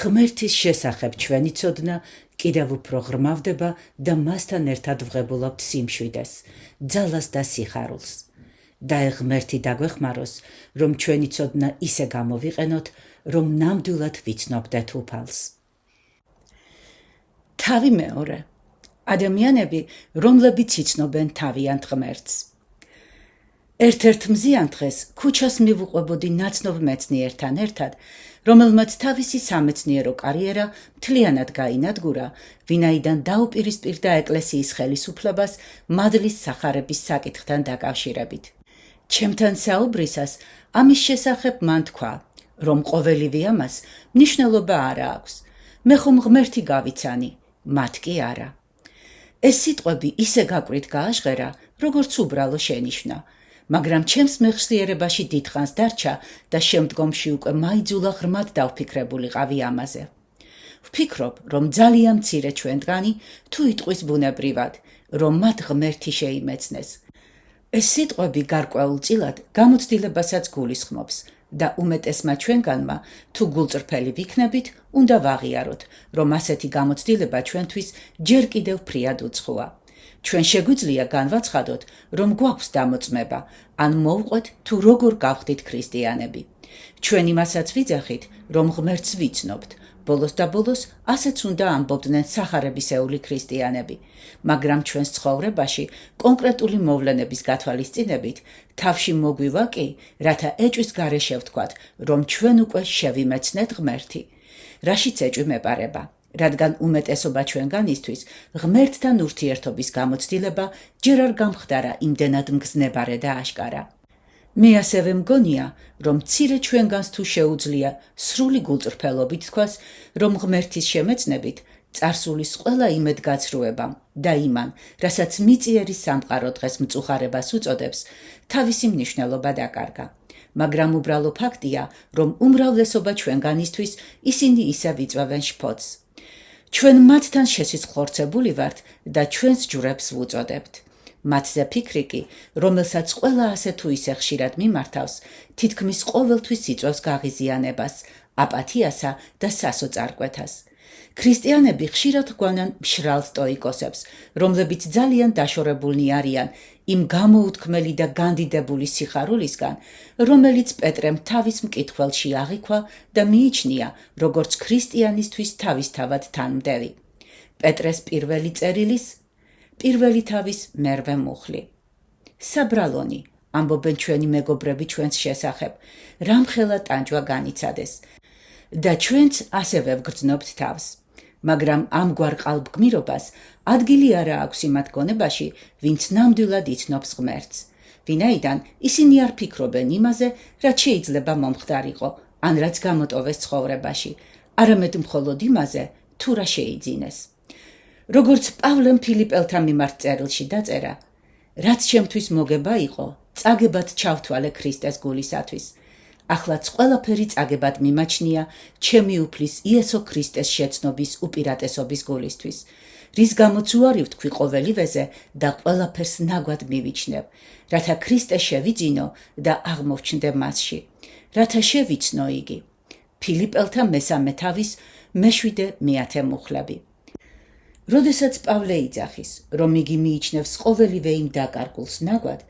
Speaker 1: ღმერთის შესახებ ჩვენი ცოდნა კიდევ უფრო ღრმავდება და მასთან ერთად ვღებულობთ სიმშვიდეს, ძალას და სიხარულს. და ღმერთი დაგვეხმაროს, რომ ჩვენი ცოდნა ისე გამოვიყენოთ, რომ ნამდვილად ვიცნობდეთ უფალს. თავი მეორე. ადამიანები, რომლებიც იცნობენ თავიანთ ღმერთს. ერთ-ერთ მზიან დღეს ქუჩას მივუყვებოდი ნაცნობ მეცნიერთან ერთად, რომელმაც თავისი სამეცნიერო კარიერა მთლიანად გაინადგურა, ვინაიდან დაუპირისპირდა ეკლესიის ხელისუფლებას მადლის სახარების საკითხთან დაკავშირებით. ჩემთან საუბრისას ამის შესახებ მან თქვა, რომ ყოველივე ამას მნიშვნელობა არა აქვს. მე ხომ ღმერთი გავიცანი, მათ კი არა. ეს სიტყვები ისე გაკვრით გააჟღერა, როგორც უბრალო შენიშვნა, მაგრამ ჩემს მეხსიერებაში დიდხანს დარჩა და შემდგომში უკვე მაიძულა ღრმად დავფიქრებულიყავი ამაზე. ვფიქრობ, რომ ძალიან მცირე ჩვენგანი თუ იტყვის ბუნებრივად, რომ მათ ღმერთი შეიმეცნეს. ეს სიტყვები გარკვეულწილად გამოცდილებასაც გულისხმობს და უმეტესმა ჩვენგანმა თუ გულწრფელი ვიქნებით, უნდა ვაღიაროთ, რომ ასეთი გამოცდილება ჩვენთვის ჯერ კიდევ ფრიად უცხოა. ჩვენ შეგვიძლია განვაცხადოთ, რომ გვაქვს დამოწმება, ან მოვყვეთ თუ როგორ გავხდით ქრისტიანები. ჩვენ იმასაც ვიძახით, რომ ღმერთს ვიცნობთ. ბოლოს და ბოლოს ასეც უნდა ამბობდნენ სახარებისეული ქრისტიანები, მაგრამ ჩვენს ცხოვრებაში კონკრეტული მოვლენების გათვალისწინებით თავში მოგვივა კი, რათა ეჭვის გარეშე ვთქვათ, რომ ჩვენ უკვე შევიმეცნეთ ღმერთი. რაშიც ეჭვი მეპარება, რადგან უმეტესობა ჩვენგანისთვის ღმერთთან ურთიერთობის გამოცდილება ჯერ არ გამხდარა იმდენად მგზნებარე და აშკარა. მე ასევე მგონია, რომ მცირე ჩვენგანს თუ შეუძლია სრული გულწრფელობით თქვას, რომ ღმერთის შემეცნებით წარსულის ყველა იმედგაცრუებამ და იმან, რასაც მიწიერი სამყარო დღეს მწუხარებას უწოდებს, თავისი მნიშვნელობა დაკარგა. მაგრამ უბრალო ფაქტია, რომ უმრავლესობა ჩვენგანისთვის ისინი ისევ იწვევენ შფოთს. ჩვენ მათთან შესისხლორცებული ვართ და ჩვენს ჯვრებს ვუწოდებთ. მათზე ფიქრი კი, რომელსაც ყველა ასე თუ ისე ხშირად მიმართავს, თითქმის ყოველთვის იწვევს გაღიზიანებას, აპათიასა და სასოწარკვეთას. ქრისტიანები ხშირად გვანან მშრალ სტოიკოსებს, რომლებიც ძალიან დაშორებულნი არიან იმ გამოუთქმელი და განდიდებული სიხარულისგან, რომელიც პეტრემ თავის მკითხველში აღიქვა და მიიჩნია, როგორც ქრისტიანისთვის თავისთავად თანმდევი. პეტრეს პირველი წერილის პირველი თავის მერვე მუხლი. საბრალონი, ამბობენ ჩვენი მეგობრები ჩვენს შესახებ, რამხელა ტანჯვა განიცადეს და ჩვენც ასევე ვგრძნობთ თავს. მაგრამ ამგვარ ყალბგმირობას ადგილი არა აქვს იმათ გონებაში, ვინც ნამდვილად იცნობს ღმერთს, ვინაიდან ისინი არ ფიქრობენ იმაზე, რაც შეიძლება მომხდარიყო, ან რაც გამოტოვეს ცხოვრებაში, არამედ მხოლოდ იმაზე, თუ რა შეიძინეს. როგორც პავლემ ფილიპელთა მიმართ წერილში დაწერა, რაც ჩემთვის მოგება იყო, წაგებად ჩავთვალე ქრისტეს გულისათვის. ახლაც ყველაფერი წაგებად მიმაჩნია ჩემი უფლის იესო ქრისტეს შეცნობის უპირატესობის გულისთვის, რის გამოც უარი ვთქვი ყოველივეზე და ყველაფერს ნაგვად მივიჩნევ, რათა ქრისტე შევიძინო და აღმოვჩნდე მასში, რათა შევიცნო იგი. ფილიპელთა მესამე თავის მე-7 მუხლები. როდესაც პავლე იძახის, რომ იგი მიიჩნევს ყოველივე იმ დაკარგულს ნაგვად,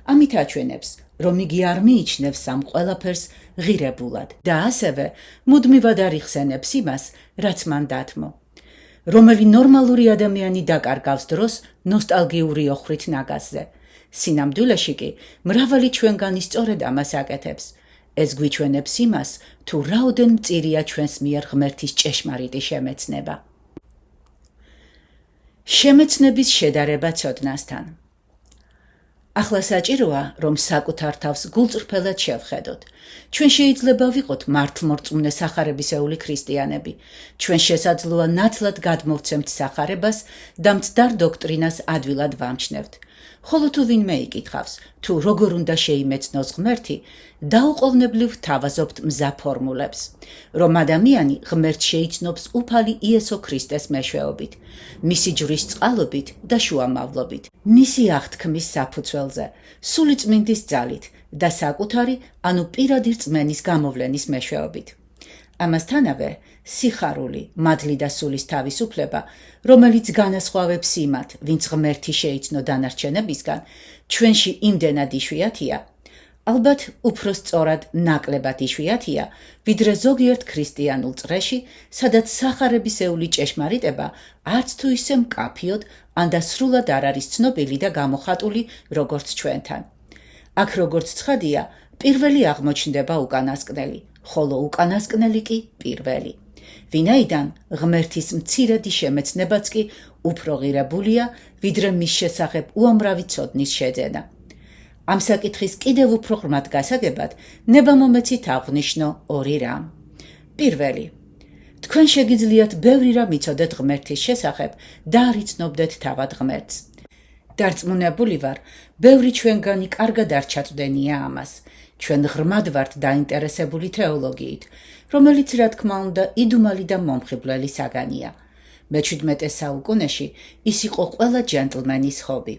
Speaker 1: ამით აჩვენებს, რომ იგი არ მიიჩნევს ამ ყველაფერს ღირებულად და ასევე მუდმივად არ იხსენებს იმას, რაც მან დათმო. რომელი ნორმალური ადამიანი დაკარგავს დროს ნოსტალგიური ოხრით ნაგაზზე. სინამდვილეში კი მრავალი ჩვენგანი სწორედ ამას აკეთებს. ეს გვიჩვენებს იმას, თუ რაოდენ მწირია ჩვენს მიერ ღმერთის ჭეშმარიტი შემეცნება. შემეცნების შედარება ცოდნასთან. ახლა საჭიროა, რომ საკუთარ თავს გულწრფელად შევხედოთ. ჩვენ შეიძლება ვიყოთ მართლმორწმუნე სახარებისეული ქრისტიანები. ჩვენ შესაძლოა ნათლად გადმოვცემთ სახარებას და მცდარ დოქტრინას ადვილად ვამჩნევთ. ხოლო თუ ვინმე იკითხავს, თუ როგორ უნდა შეიმეცნოს ღმერთი, დაუყოვნებლივ თავაზობთ მზა ფორმულებს, რომ ადამიანი ღმერთს შეიცნობს უფალი იესო ქრისტეს მეშვეობით, მისი ჯვრის წყალობით და შუამავლობით, მისი აღთქმის საფუძველზე, სულიწმინდის ძალით და საკუთარი, ანუ პირადი რწმენის გამოვლენის მეშვეობით. ამასთანავე, სიხარული, მადლი და სულის თავისუფლება, რომელიც განასხვავებს იმათ, ვინც ღმერთი შეიცნო დანარჩენებისგან, ჩვენში იმდენად იშვიათია, ალბათ უფრო სწორად ნაკლებად იშვიათია, ვიდრე ზოგიერთ ქრისტიანულ წრეში, სადაც სახარებისეული ჭეშმარიტება არც თუ ისე მკაფიოდ, ან და სრულად არ არის ცნობილი და გამოხატული, როგორც ჩვენთან. აქ როგორც ცხადია, პირველი აღმოჩნდება უკანასკნელი, ხოლო უკანასკნელი კი პირველი. ვინაიდან ღმერთის მცირედი შემეცნებაც კი უფრო ღირებულია, ვიდრე მის შესახებ უამრავი ცოდნის შეძენა. ამ საკითხის კიდევ უფრო ღრმად გასაგებად, ნება მომეცით აღვნიშნო ორი რამ. პირველი, თქვენ შეგიძლიათ ბევრი რამ იცოდეთ ღმერთის შესახებ და არ იცნობდეთ თავად ღმერთს. დარწმუნებული ვარ, ბევრი ჩვენგანი კარგად არ ჩაწვდენია ამას. ჩვენ ღრმად ვართ დაინტერესებული თეოლოგიით, რომელიც რა თქმა უნდა იდუმალი და მომხიბვლელი საგანია. მე-17 საუკუნეში ის იყო ყველა ჯენტლმენის ჰობი.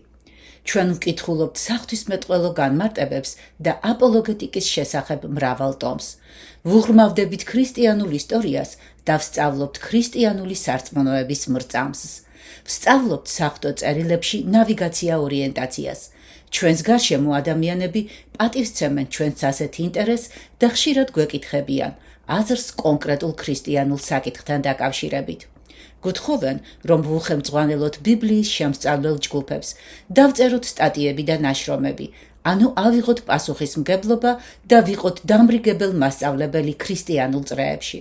Speaker 1: ჩვენ ვკითხულობთ საღვთისმეტყველო განმარტებებს და აპოლოგეტიკის შესახებ მრავალ ტომს. ვუღრმავდებით ქრისტიანულ ისტორიას და ვსწავლობთ ქრისტიანული სარწმუნოების მრწამსს. ვსწავლობთ საღვთო წერილებში ნავიგაცია ორიენტაციას. ჩვენს გარშემო ადამიანები პატივსცემენ ჩვენს ასეთ ინტერესს და ხშირად გვეკითხებიან აზრს კონკრეტულ ქრისტიანულ საკითხთან დაკავშირებით. გუთხოვენ, რომ ვუხელმძღვანელოთ ბიბლიის შემსწავლელ ჯგუფებს, დავწეროთ სტატიები და ნაშრომები, ანუ ავიღოთ პასუხისმგებლობა და ვიყოთ დამრიგებელ მასწავლებელი ქრისტიანულ წრეებში.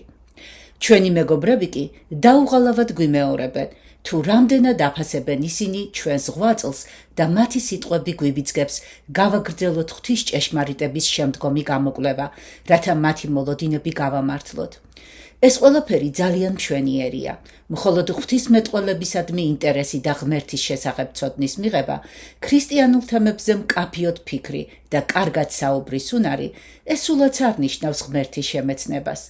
Speaker 1: ჩვენი მეგობრები კი დაუღალავად გვიმეორებენ, თუ რამდენად აფასებენ ისინი ჩვენს ღვაწლს და მათი სიტყვები გვიბიძგებს გავაგრძელოთ ღვთის ჭეშმარიტების შემდგომი გამოკვლევა, რათა მათი მოლოდინები გავამართლოთ. ეს ყველაფერი ძალიან მშვენიერია, მხოლოდ ღვთისმეტყველებისადმი ინტერესი და ღმერთის შესახებ ცოდნის მიღება, ქრისტიანულ თემებზე მკაფიოდ ფიქრი და კარგად საუბრის უნარი, ეს სულაც არ ნიშნავს ღმერთის შემეცნებას.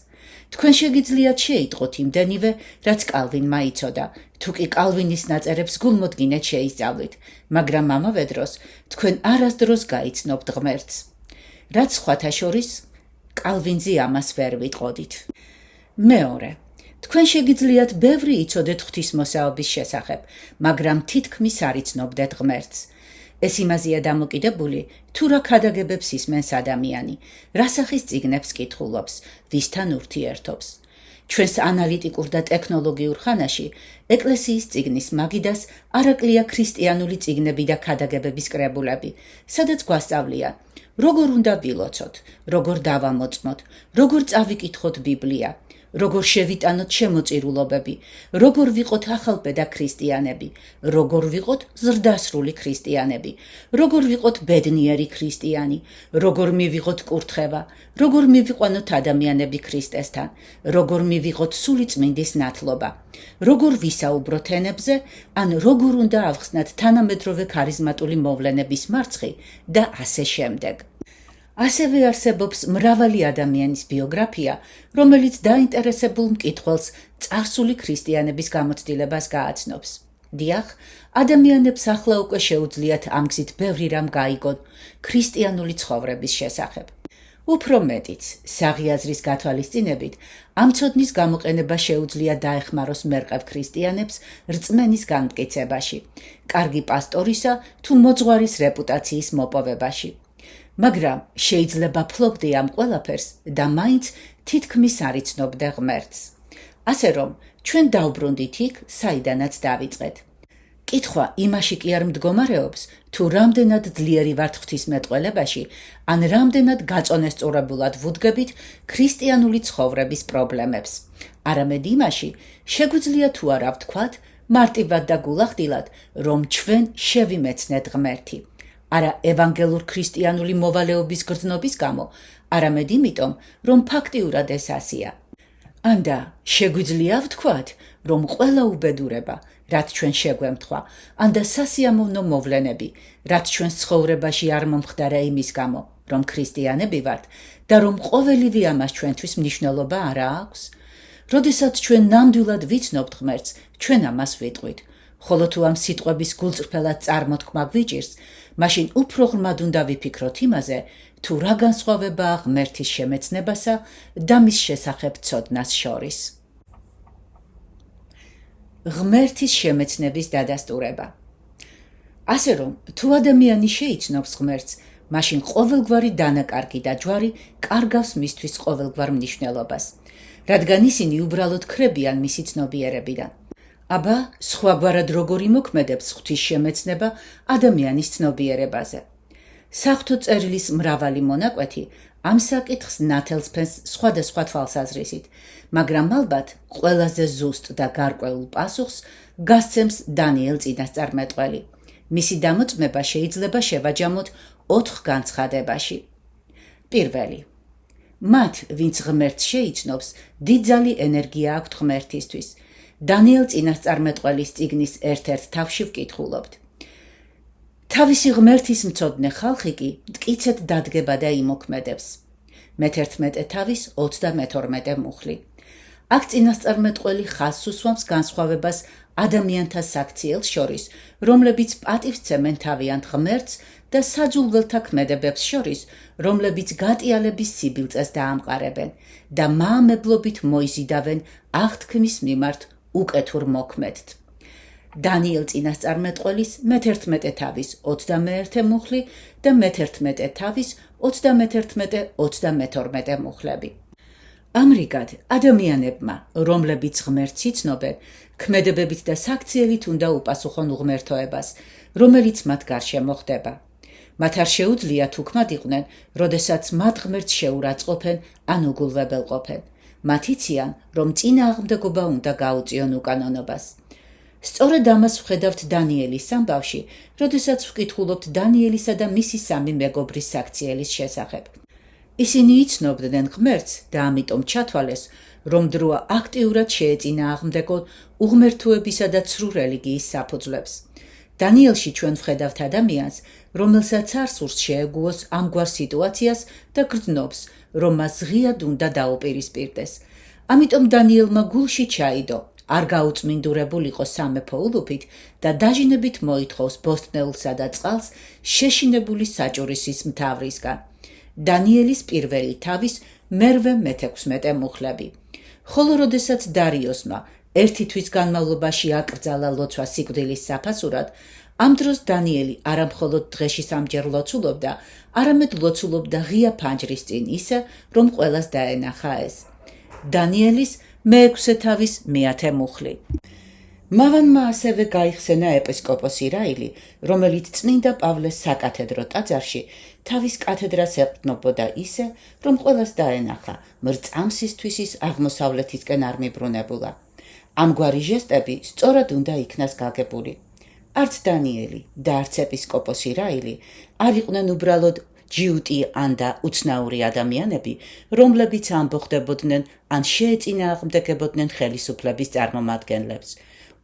Speaker 1: თქვენ შეგიძლიათ შეიტყოთ იმდენივე, რაც კალვინმა იცოდა, თუ კი კალვინის ნაწერებს გულმოდგინედ შეისწავლით, მაგრამ ამავე დროს თქვენ არასდროს გაიცნობთ ღმერთს. რაც სხვათა შორის, კალვინზე ამას ვერ ვიტყოდით. მეორე, თქვენ შეგიძლიათ ბევრი იცოდეთ ღვთისმოსაობის შესახებ, მაგრამ თითქმის არ იცნობდეთ ღმერთს. ეს იმაზეა დამოკიდებული, თუ რა ქადაგებებს ისმენს ადამიანი, რა სახის წიგნებს კითხულობს, ვისთან ურთიერთობს. ჩვენს ანალიტიკურ და ტექნოლოგიურ ხანაში ეკლესიის წიგნის მაგიდას არაკლია ქრისტიანული წიგნები და ქადაგებების კრებულები, სადაც გვასწავლიან, როგორ უნდა ვილოცოთ, როგორ დავამოწმოთ, როგორ წავიკითხოთ ბიბლია, როგორ შევიტანოთ შემოწირულობები, როგორ ვიყოთ ახალბედა ქრისტიანები, როგორ ვიყოთ ზრდასრული ქრისტიანები, როგორ ვიყოთ ბედნიერი ქრისტიანი, როგორ მივიღოთ კურთხევა, როგორ მივიყვანოთ ადამიანები ქრისტესთან, როგორ მივიღოთ სულიწმინდის ნათლობა, როგორ ვისაუბროთ ენებზე, ან როგორ უნდა ავხსნათ თანამედროვე ქარიზმატული მოვლენების მარცხი და ასე შემდეგ. ასევე არსებობს მრავალი ადამიანის ბიოგრაფია, რომელიც დაინტერესებულ მკითხველს წარსული ქრისტიანების გამოცდილებას გააცნობს. დიახ, ადამიანებს ახლა უკვე შეუძლიათ ამ გზით ბევრი რამ გაიგონ ქრისტიანული ცხოვრების შესახებ. უფრო მეტიც, საღიაზრის გათვალისწინებით, ამ ცოდნის გამოყენება შეუძლია დაეხმაროს მერყევ ქრისტიანებს რწმენის განმტკიცებაში, კარგი პასტორისა თუ მოძღვარის რეპუტაციის მოპოვებაში. მაგრამ შეიძლება ფლობდე ამ ყველაფერს და მაინც თითქმის არ იცნობდე ღმერთს. ასე რომ, ჩვენ დავბრუნდით იქ, საიდანაც დავიწყეთ. კითხვა იმაში კი არ მდგომარეობს, თუ რამდენად ძლიერი ვართ ღვთისმეტყველებაში, ან რამდენად გაწონესწორებულად ვუდგებით ქრისტიანული ცხოვრების პრობლემებს. არამედ იმაში, შეგვიძლია თუ არა ვთქვათ, მარტივად და გულახდილად, რომ ჩვენ შევიმეცნეთ ღმერთი. არა ევანგელურ ქრისტიანული მოვალეობის გრძნობის გამო, არამედ იმიტომ, რომ ფაქტიურად ეს ასია. ანდა შეგვიძლია ვთქვათ, რომ ყველა უბედურება, რაც ჩვენ შეგვემთხვა, ანდა სასიამოვნო მოვლენები, რაც ჩვენს ცხოვრებაში არ მომხდარა იმის გამო, რომ ქრისტიანები ვართ და რომ ყოველივე ამას ჩვენთვის მნიშვნელობა არ აქვს. როდესაც ჩვენ ნამდვილად ვიცნობთ ღმერთს, ჩვენ ამას ვიტყვით. ხოლო თუ ამ სიტყვების გულწრფელად წარმოთქმა გვიჭირს, მაშინ უფრო ღრმად უნდა ვიფიქროთ იმაზე, თუ რა განსხვავებაა ღმერთის შემეცნებასა და მის შესახებ ცოდნას შორის. ღმერთის შემეცნების დადასტურება. ასე რომ, თუ ადამიანი შეიცნობს ღმერთს, მაშინ ყოველგვარი დანაკარგი და ჯვარი კარგავს მისთვის ყოველგვარ მნიშვნელობას, რადგან ისინი უბრალოდ ქრებიან მისი ცნობიერებიდან. აბა, სხვაგვარად როგორ იმოქმედებს ღვთის შემეცნება ადამიანის ცნობიერებაზე. საღვთო წერილის მრავალი მონაკვეთი ამ საკითხს ნათელსფენს სხვადასხვა თვალსაზრისით, მაგრამ ალბათ ყველაზე ზუსტ და გარკვეულ პასუხს გასცემს დანიელ წინასწარმეტყველი. მისი დამოწმება შეიძლება შევაჯამოთ 4 განცხადებაში. პირველი. მათ, ვინც ღმერთს შეიცნობს, დიდძალი ენერგია აქვთ ღმერთისთვის. დანიელ წინასწარმეტყველის წიგნის ერთ-ერთ თავში ვკითხულობთ. თავისი ღმერთის მცოდნე ხალხი კი მტკიცედ დადგება და იმოქმედებს. მე-11 თავის 32 მუხლი. აქ წინასწარმეტყველი ხაზს უსვამს განსხვავებას ადამიანთა საქციელს შორის, რომლებიც პატივს ცემენ თავიანთ ღმერთს და საძულველთა ქმედებებს შორის, რომლებიც გატიალების სიბილწეს დაამყარებენ და მაამებლობით მოიზიდავენ აღთქმის მიმართ უკეთურ მოქმედთ. დანიელ წინასწარმეტყველის მე-11 თავის 21 მუხლი და მე-11 თავის 31-32 მუხლები. ამრიგად, ადამიანებმა, რომლებიც ღმერთს იცნობენ, ქმედებებით და საქციელით უნდა უპასუხონ უღმერთოებას, რომელიც მათ გარშემო ხდება. მათ არ შეუძლიათ უქმად იყვნენ, როდესაც მათ ღმერთს შეურაცხყოფენ ან უგულვებელყოფენ. მათ იციან, რომ წინააღმდეგობა უნდა გაუწიონ უკანონობას. სწორედ ამას ვხედავთ დანიელის ამბავში, როდესაც ვკითხულობთ დანიელისა და მისი 3 მეგობრის საქციელის შესახებ. ისინი იცნობდნენ ღმერთს და ამიტომ ჩათვალეს, რომ დროა აქტიურად შეეწინააღმდეგონ უღმერთოებისა და ცრუ რელიგიის საფუძვლებს. დანიელში ჩვენ ვხედავთ ადამიანს, რომელსაც არ სურს შეეგუოს ამგვარ სიტუაციას და გრძნობს, რომ მას ღიად უნდა დაუპირისპირდეს. ამიტომ დანიელმა გულში ჩაიდო, არ გაუწმინდურებულიყო სამეფო ულუფით და დაჟინებით მოითხოვს ბოსტნეულსა და წყალს შეშინებული საჭურისის მთავრისგან. დანიელის პირველი თავის მერვე მე-16 მუხლები. ხოლო როდესაც დარიოსმა 1 თვის განმავლობაში აკრძალა ლოცვა სიკვდილის საფასურად, ამ დროს დანიელი არა მხოლოდ დღეში 3-ჯერ ლოცულობდა, არამედ ლოცულობდა ღია ფანჯრის წინ ისე, რომ ყველას დაენახა ეს. დანიელის მე-6 თავის მე-10 მუხლი. მავანმა ასევე გაიხსენა ეპისკოპოსი რაილი, რომელიც წმინდა პავლეს საკათედრო ტაძარში თავის კათედრას ეყრდნობოდა ისე, რომ ყველას დაენახა, მრწამსისთვის ის აღმოსავლეთისკენ არ მიბრუნებულა. ამგვარი ჟესტები სწორად უნდა იქნას გაგებული. არც დანიელი და არც ეპისკოპოსი რაილი არ იყვნენ უბრალოდ ჯიუტი ან და უცნაური ადამიანები, რომლებიც ამბოხდებოდნენ ან შეეწინააღმდეგებოდნენ ხელისუფლების წარმომადგენლებს.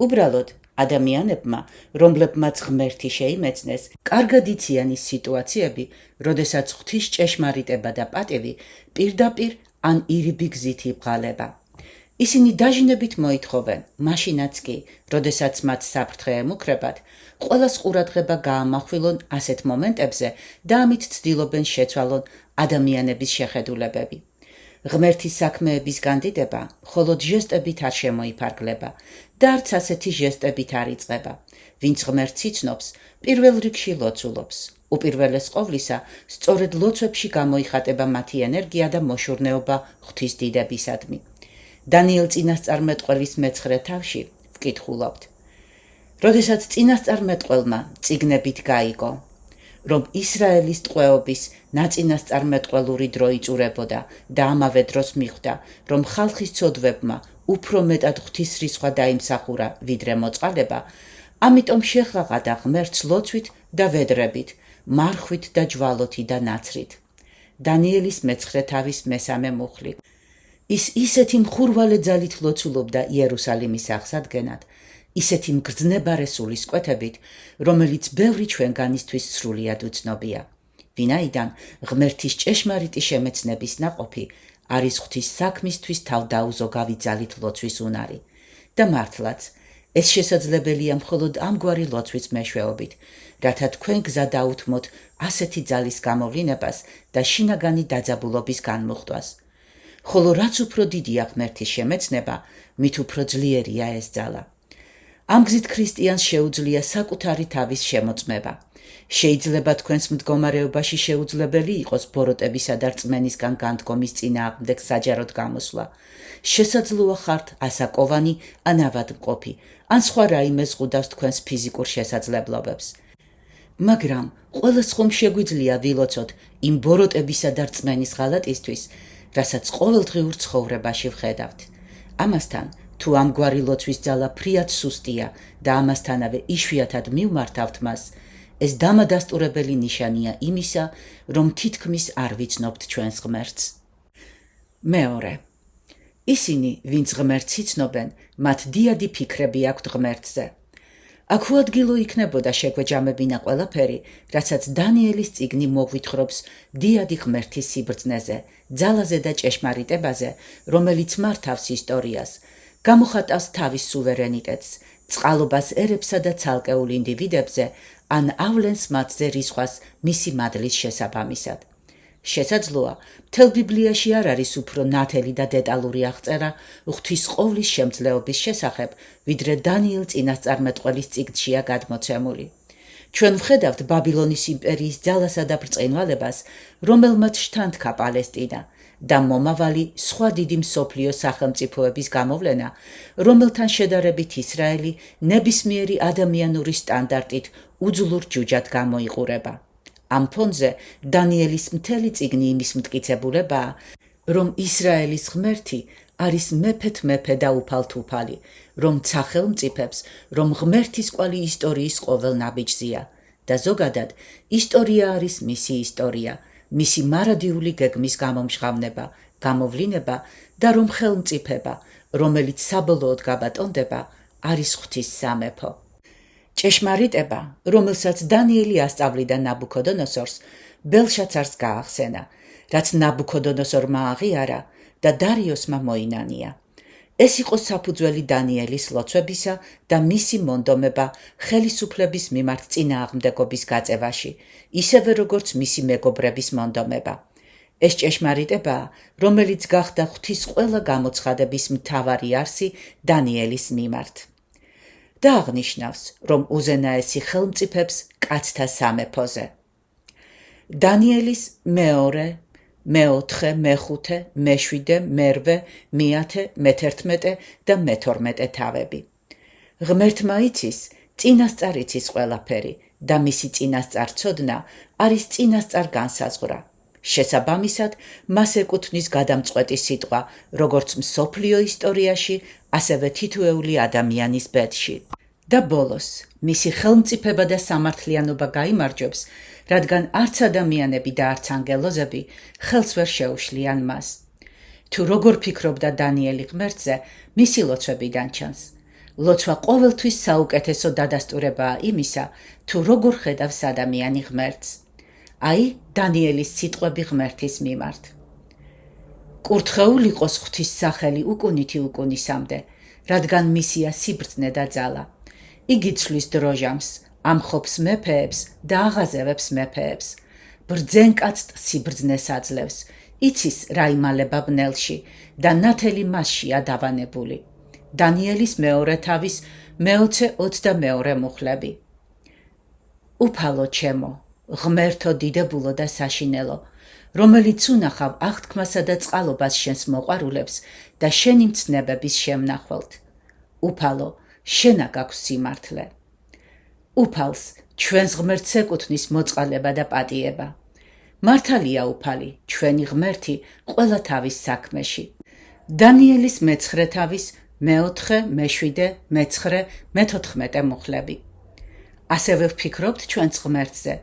Speaker 1: უბრალოდ ადამიანებმა, რომლებმაც ღმერთი შეიმეცნეს, კარგად იციან ის სიტუაციები, როდესაც ღვთის ჭეშმარიტება და პატივი პირდაპირ ან ირიბი გზით იბღალება. ისინი დაჟინებით მოითხოვენ, მაშინაც კი, როდესაც მათ საფრთხე ემუქრებათ, ყველას ყურადღება გაამახვილონ ასეთ მომენტებზე და ამით ცდილობენ შეცვალონ ადამიანების შეხედულებები. ღმერთის საქმეების განდიდება მხოლოდ ჟესტებით არ შემოიფარგლება და არც ასეთი ჟესტებით არ იწყება. ვინც ღმერთს იცნობს, პირველ რიგში ლოცულობს. უპირველეს ყოვლისა, სწორედ ლოცვებში გამოიხატება მათი ენერგია და მოშურნეობა ღვთის დიდებისადმი. დანიელ წინასწარმეტყველის მე-9 თავში ვკითხულობთ. როდესაც წინასწარმეტყველმა წიგნებით გაიგო, რომ ისრაელის ტყვეობის ნაწინასწარმეტყველური დრო იწურებოდა და ამავე დროს მიხვდა, რომ ხალხის ცოდვებმა უფრო მეტად ღვთის რისხვა დაიმსახურა, ვიდრე მოწყალება, ამიტომ შეღაღადა ღმერთს ლოცვით და ვედრებით, მარხვით და ჯვალოთი და ნაცრით. დანიელის მე-9 თავის მე-3 მუხლი. ის ისეთი მხურვალე ძალით ლოცულობდა იერუსალიმის აღსადგენად, ისეთი მგრძნებარე სულისკვეთებით, რომელიც ბევრი ჩვენგანისთვის სრულიად უცნობია. ვინაიდან ღმერთის ჭეშმარიტი შემეცნების ნაყოფი არის ღვთის საქმისთვის თავდაუზოგავი ძალით ლოცვის უნარი. და მართლაც, ეს შესაძლებელია მხოლოდ ამგვარი ლოცვის მეშვეობით, რათა თქვენ გზა დაუთმოთ ასეთი ძალის გამოვლინებას და შინაგანი დაძაბულობის განმუხტვას. ხოლო რაც უფრო დიდია ღმერთის შემეცნება, მით უფრო ძლიერია ეს ძალა. ამ გზით ქრისტიანს შეუძლია საკუთარი თავის შემოწმება. შეიძლება თქვენს მდგომარეობაში შეუძლებელი იყოს ბოროტებისა და რწმენისგან განდგომის წინააღმდეგ საჯაროდ გამოსვლა. შესაძლოა ხართ ასაკოვანი ან ავადმყოფი, ან სხვა რაიმე ზღუდავს თქვენს ფიზიკურ შესაძლებლობებს. მაგრამ ყველას ხომ შეგვიძლია ვილოცოთ იმ ბოროტებისა და რწმენის ღალატისთვის, რასაც ყოველდღიურ ცხოვრებაში ვხედავთ. ამასთან, თუ ამგვარი ლოცვის ძალა ფრიად სუსტია და ამასთანავე იშვიათად მივმართავთ მას, ეს დამადასტურებელი ნიშანია იმისა, რომ თითქმის არ ვიცნობთ ჩვენს ღმერთს. მეორე. ისინი, ვინც ღმერთს იცნობენ, მათ დიადი ფიქრები აქვთ ღმერთზე. აქ უადგილო იქნებოდა შეგვეჯამებინა ყველაფერი, რასაც დანიელის წიგნი მოგვითხრობს დიადი ღმერთის სიბრძნეზე, ძალაზე და ჭეშმარიტებაზე, რომელიც მართავს ისტორიას, გამოხატავს თავის სუვერენიტეტს, წყალობას ერებსა და ცალკეულ ინდივიდებზე, ან ავლენს მათზე რისხვას მისი მადლის შესაბამისად. შესაძლოა, მთელ ბიბლიაში არ არის უფრო ნათელი და დეტალური აღწერა ღვთის ყოვლის შემძლეობის შესახებ, ვიდრე დანიელ წინასწარმეტყველის წიგნშია გადმოცემული. ჩვენ ვხედავთ ბაბილონის იმპერიის ძალასა და ბრწყინვალებას, რომელმაც შთანთქა პალესტინა და მომავალი სხვა დიდი მსოფლიო სახელმწიფოების გამოვლენა, რომელთან შედარებით ისრაელი ნებისმიერი ადამიანური სტანდარტით უძლურ ჯუჯად გამოიყურება. ამ ფონზე დანიელის მთელი წიგნი იმის მტკიცებულებაა, რომ ისრაელის ღმერთი არის მეფეთ მეფე და უფალთუფალი, რომ სახელმწიფებს, რომ ღმერთის კვალი ისტორიის ყოველ ნაბიჯზია და ზოგადად ისტორია არის მისი ისტორია, მისი მარადიული გეგმის გამომჟღავნება, გამოვლინება და რომ ხელმწიფება, რომელიც საბოლოოდ გაბატონდება, არის ღვთის სამეფო. ჭეშმარიტება, რომელსაც დანიელი ასწავლიდა ნაბუქოდონოსორს, ბელშაცარს გაახსენა, რაც ნაბუქოდონოსორმა აღიარა და დარიოსმა მოინანია. ეს იყო საფუძველი დანიელის ლოცვებისა და მისი მონდომება ხელისუფლების მიმართ წინააღმდეგობის გაწევაში, ისევე როგორც მისი მეგობრების მონდომება. ეს ჭეშმარიტებაა, რომელიც გახდა ღვთის ყველა გამოცხადების მთავარი არსი დანიელის მიმართ. და აღნიშნავს, რომ უზენაესი ხელმწიფებს კაცთა სამეფოზე. დანიელის მეორე, მე-4, მე-5, მე-7, მე-8, მე-10, მე-11 და მე-12 თავები. ღმერთმა იცის, წინასწარ იცის ყველაფერი და მისი წინასწარ ცოდნა არის წინასწარ განსაზღვრა. შესაბამისად, მას ეკუთვნის გადამწყვეტი სიტყვა, როგორც მსოფლიო ისტორიაში, ასევე თითოეული ადამიანის ბედში. და ბოლოს, მისი ხელმწიფება და სამართლიანობა გაიმარჯვებს, რადგან არც ადამიანები და არც ანგელოზები ხელს ვერ შეუშლიან მას. თუ როგორ ფიქრობდა დანიელი ღმერთზე, მისი ლოცვებიდან ჩანს. ლოცვა ყოველთვის საუკეთესო დადასტურებაა იმისა, თუ როგორ ხედავს ადამიანი ღმერთს. აი, დანიელის სიტყვები ღმერთის მიმართ. კურთხეულ იყოს ღვთის სახელი უკუნითი უკუნისამდე, რადგან მისია სიბრძნე და ძალა. იგი ცვლის დროჟამს, ამხობს მეფეებს და აღაზევებს მეფეებს. ბრძენ კაცს სიბრძნეს აძლევს, იცის რა იმალება ბნელში და ნათელი მასშია დავანებული. დანიელის მეორე თავის მე-22 მუხლები. უფალო ჩემო, ღმერთო დიდებულო და საშინელო, რომელიც უნახავ აღთქმასა და წყალობას შენს მოყვარულებს და შენი მცნებების შემნახველთ. უფალო, შენა გაქვს სიმართლე. უფალს ჩვენს ღმერთს ეკუთვნის მოწყალება და პატიება. მართალია უფალი, ჩვენი ღმერთი ყველა თავის საქმეში. დანიელის მე-9 თავის მე-4, მე-7, მე-9, მე-14 მუხლები. ასევე ვფიქრობთ ჩვენს ღმერთზე,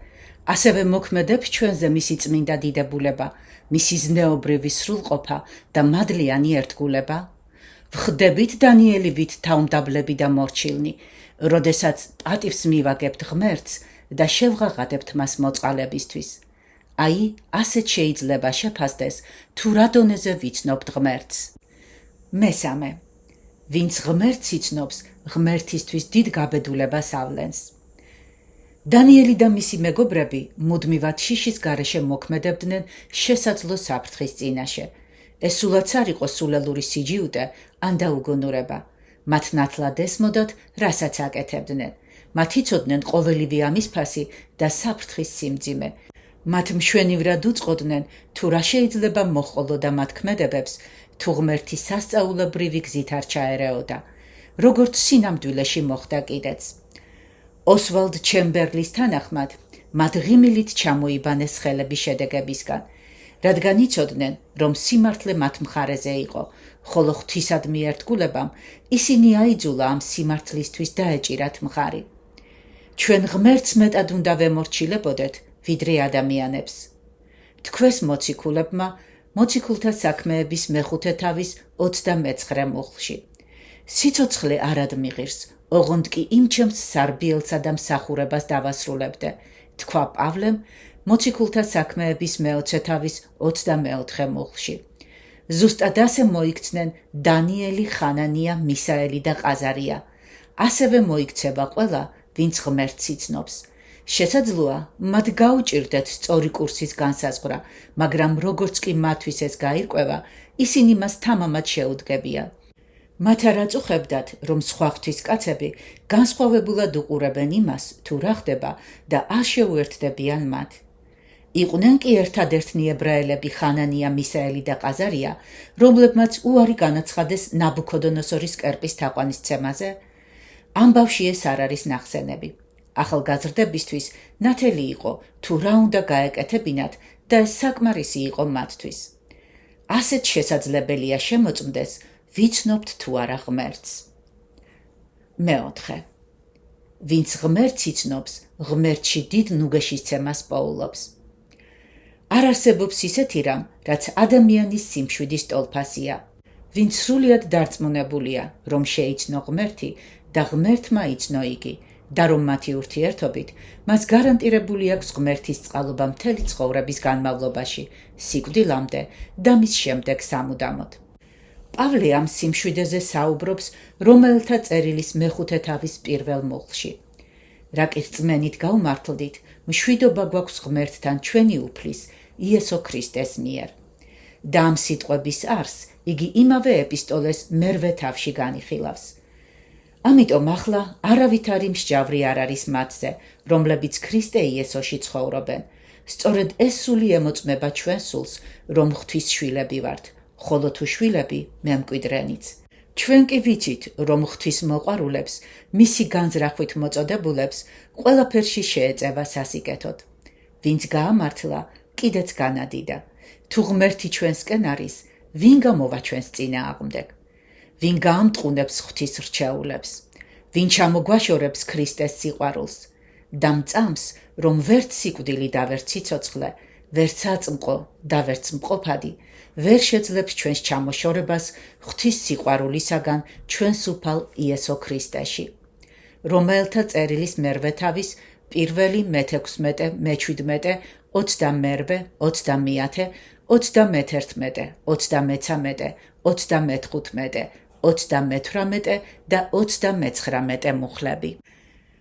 Speaker 1: ასევე მოქმედებს ჩვენზე მისი წმინდა დიდებულება, მისი ზნეობრივი სრულყოფა და მადლიანი ერთგულება. ვხდებით დანიელივით თავმდაბლები და მორჩილნი, როდესაც პატივს მივაგებთ ღმერთს და შევღაღადებთ მას მოწყალებისთვის. აი, ასეთ შეიძლება შეფასდეს, თუ რა დონეზე ვიცნობთ ღმერთს. მესამე, ვინც ღმერთს იცნობს, ღმერთისთვის დიდ გაბედულებას ავლენს. დანიელი და მისი მეგობრები მუდმივად შიშის გარეშე მოქმედებდნენ შესაძლო საფრთხის წინაშე. ეს სულაც არ იყო სულელური სიჯიუტე ან დაუგონურება. მათ ნათლად ესმოდათ, რასაც აკეთებდნენ. მათ იცოდნენ ყოველივე ამის ფასი და საფრთხის სიმძიმე. მათ მშვენივრად უწყოდნენ, თუ რა შეიძლება მოჰყოლოდა მათ ქმედებებს, თუ ღმერთი სასწაულებრივი გზით არ ჩაერეოდა, როგორც სინამდვილეში მოხდა კიდეც. ოსვალდ ჩემბერლის თანახმად, მათ ღიმილით ჩამოიბანეს ხელები შედეგებისგან, რადგან იცოდნენ, რომ სიმართლე მათ მხარეზე იყო, ხოლო ღვთისადმი ერთგულებამ ისინი აიძულა ამ სიმართლისთვის დაეჭირათ მხარი. ჩვენ ღმერთს მეტად უნდა ვემორჩილებოდეთ, ვიდრე ადამიანებს. თქვეს მოციქულებმა მოციქულთა საქმეების მე-5 თავის 29 მუხლში. სიცოცხლე არად მიღირს, ოღონდ კი იმჩემს სარბიელსა და მსახურებას დავასრულებდე, თქვა პავლემ მოციქულთა საქმეების მე-20 თავის 24 მუხლში. ზუსტად ასე მოიქცნენ დანიელი, ხანანია, მისაელი და ყაზარია. ასევე მოიქცება ყველა, ვინც ღმერთს იცნობს. შესაძლოა, მათ გაუჭირდეთ სწორი კურსის განსაზღვრა, მაგრამ როგორც კი მათთვის ეს გაირკვევა, ისინი მას თამამად შეუდგებიან. მათ არ აწუხებდათ, რომ სხვა ღვთისკაცები განსხვავებულად უყურებენ იმას, თუ რა ხდება და არ შეუერთდებიან მათ. იყვნენ კი ერთადერთნი ებრაელები ხანანია, მისაელი და ყაზარია, რომლებმაც უარი განაცხადეს ნაბუქოდონოსორის კერპის თაყვანისცემაზე? ამბავში ეს არ არის ნახსენები. ახალგაზრდებისთვის ნათელი იყო, თუ რა უნდა გაეკეთებინათ და ეს საკმარისი იყო მათთვის. ასეთ შესაძლებელია შემოწმდეს, ვიცნობთ თუ არა ღმერთს. მე-4. ვინც ღმერთს იცნობს, ღმერთში დიდ ნუგეშისცემას პოულობს. არ არსებობს ისეთი რამ, რაც ადამიანის სიმშვიდის ტოლფასია. ვინც სრულიად დარწმუნებულია, რომ შეიცნო ღმერთი და ღმერთმა იცნო იგი, და რომ მათი ურთიერთობით მას გარანტირებული აქვს ღმერთის წყალობა მთელი ცხოვრების განმავლობაში, სიკვდილამდე და მის შემდეგ სამუდამოდ. პავლე ამ სიმშვიდეზე საუბრობს რომელთა წერილის მე-5 თავის 1 მუხლში. რაკის წმენით გავმართლდით, მშვიდობა გვაქვს ღმერთთან ჩვენი უფლის, იესო ქრისტეს მიერ. და ამ სიტყვების არს იგი იმავე ეპისტოლეს მერვე თავში განიხილავს. ამიტომ ახლა არავითარი მსჯავრი არ არის მათზე, რომლებიც ქრისტე იესოში ცხოვრობენ. სწორედ ეს სული ემოწმება ჩვენ სულს, რომ ღვთის შვილები ვართ, ხოლო თუ შვილები, მემკვიდრენიც. ჩვენ კი ვიცით, რომ ღვთის მოყვარულებს, მისი განზრახვით მოწოდებულებს, ყველაფერში შეეწევა სასიკეთოდ. ვინც გაამართლა, კიდეც განადიდა. თუ ღმერთი ჩვენსკენ არის, ვინ გამოვა ჩვენს წინააღმდეგ? ვინ გაამტყუნებს ღვთის რჩეულებს? ვინ ჩამოგვაშორებს ქრისტეს სიყვარულს? და მწამს, რომ ვერც სიკვდილი და ვერც სიცოცხლე, ვერც აწმყო და ვერც მყოფადი, ვერ შეძლებს ჩვენს ჩამოშორებას ღვთის სიყვარულისაგან ჩვენს უფალ იესო ქრისტეში. რომელთა წერილის მერვე თავის 1, მე-16, მე-17, 22, 21, 31, 33, 35, 38 და 39 მუხლები.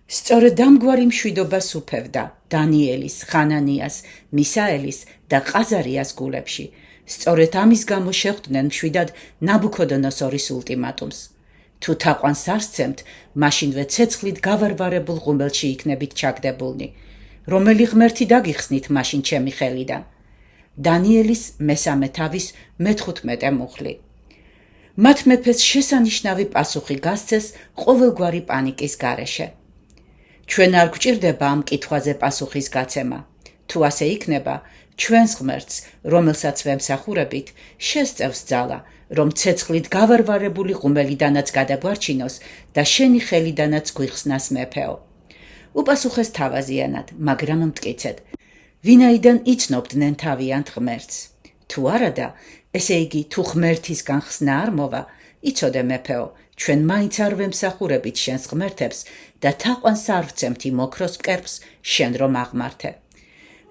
Speaker 1: სწორედ ამგვარი მშვიდობა სუფევდა დანიელის, ხანანიას, მისაელის და ყაზარიას გულებში. სწორედ ამის გამო შეხვდნენ მშვიდად ნაბუქოდონოსორის ულტიმატუმს. თუ თაყვანს არ სცემთ, მაშინვე ცეცხლით გავარვარებულ ღუმელში იქნებით ჩაგდებულნი. რომელი ღმერთი დაგიხსნით მაშინ ჩემი ხელიდან? დანიელის მესამე თავის მე-15 მუხლი. მათ მეფეს შესანიშნავი პასუხი გასცეს ყოველგვარი პანიკის გარეშე. ჩვენ არ გვჭირდება ამ კითხვაზე პასუხის გაცემა. თუ ასე იქნება, ჩვენს ღმერთს, რომელსაც ვემსახურებით, შესწევს ძალა, რომ ცეცხლით გავარვარებული ღუმელიდანაც გადაგვარჩინოს და შენი ხელიდანაც გვიხსნას მეფეო. უპასუხეს თავაზიანად, მაგრამ მტკიცედ, ვინაიდან იცნობდნენ თავიანთ ღმერთს. თუ არადა, ესე იგი, თუ ღმერთისგან ხსნა არ მოვა, იცოდე მეფეო, ჩვენ მაინც არ ვემსახურებით შენს ღმერთებს და თაყვანს არ ვცემთ იმ ოქროს მკერპს, შენ რომ აღმართე.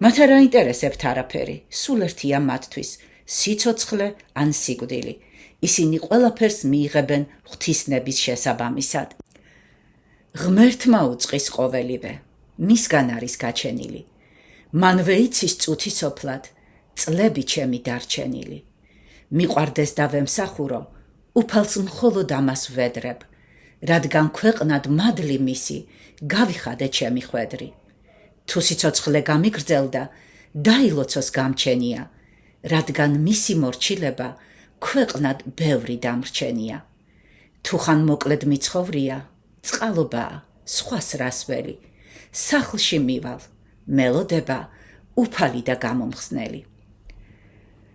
Speaker 1: მათ არ აინტერესებთ არაფერი, სულ ერთია მათთვის, სიცოცხლე ან სიკვდილი. ისინი ყველაფერს მიიღებენ ღვთისნების შესაბამისად. ღმერთმა უწყის ყოველივე, მისგან არის გაჩენილი. მანვე იცის წუთი სოფლად, წლები ჩემი დარჩენილი. მიყვარდეს და ვემსახურო, უფალს მხოლოდ ამას ვედრებ. რადგან ქვეყნად მადლი მისი, გავიხადე ჩემი ხვედრი. თუ სიცოცხლე გამიგრძელდა, დაილოცოს გამჩენია, რადგან მისი მორჩილება ქვეყნად ბევრი დამრჩენია. თუ ხან მოკლედ მიცხოვრია, წყალობაა, სხვას რას ველი, სახლში მივალ, მელოდება, უფალი და გამომხსნელი.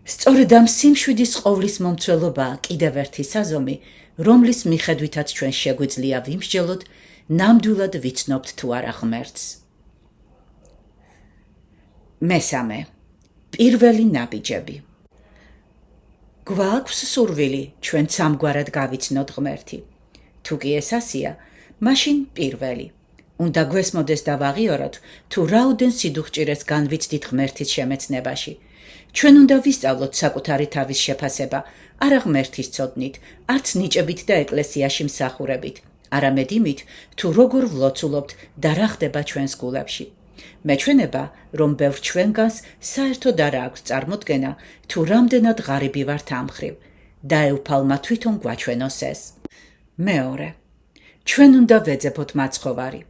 Speaker 1: სწორედ ამ სიმშვიდის ყოვლის მომცველობაა კიდევ ერთი საზომი, რომლის მიხედვითაც ჩვენ შეგვიძლია ვიმსჯელოთ, ნამდვილად ვიცნობთ თუ არა ღმერთს. მესამე, პირველი ნაბიჯები. გვაქვს სურვილი ჩვენ სამგვარად გავიცნოთ ღმერთი. თუ კი ეს ასია, მაშინ პირველი. უნდა გვესმოდეს და ვაღიოროთ, თუ რაოდენ სიდუხჭირეს განვიცდით ღმერთის შემეცნებაში. ჩვენ უნდა ვისწავლოთ საკუთარი თავის შეფასება, არა ღმერთის ცოდნით, არც ნიჭებით და ეკლესიაში მსახურებით, არამედ იმით, თუ როგორ ვლოცულობთ და რა ხდება ჩვენს გულებში. მეჩვენება, რომ ბევრ ჩვენგანს საერთოდ არ აქვს წარმოდგენა, თუ რამდენად ღარიბი ვართ ამ მხრივ, და ეუფალმა თვითონ გვაჩვენოს ეს. მეორე, ჩვენ უნდა ვეძებოთ მაცხოვარი.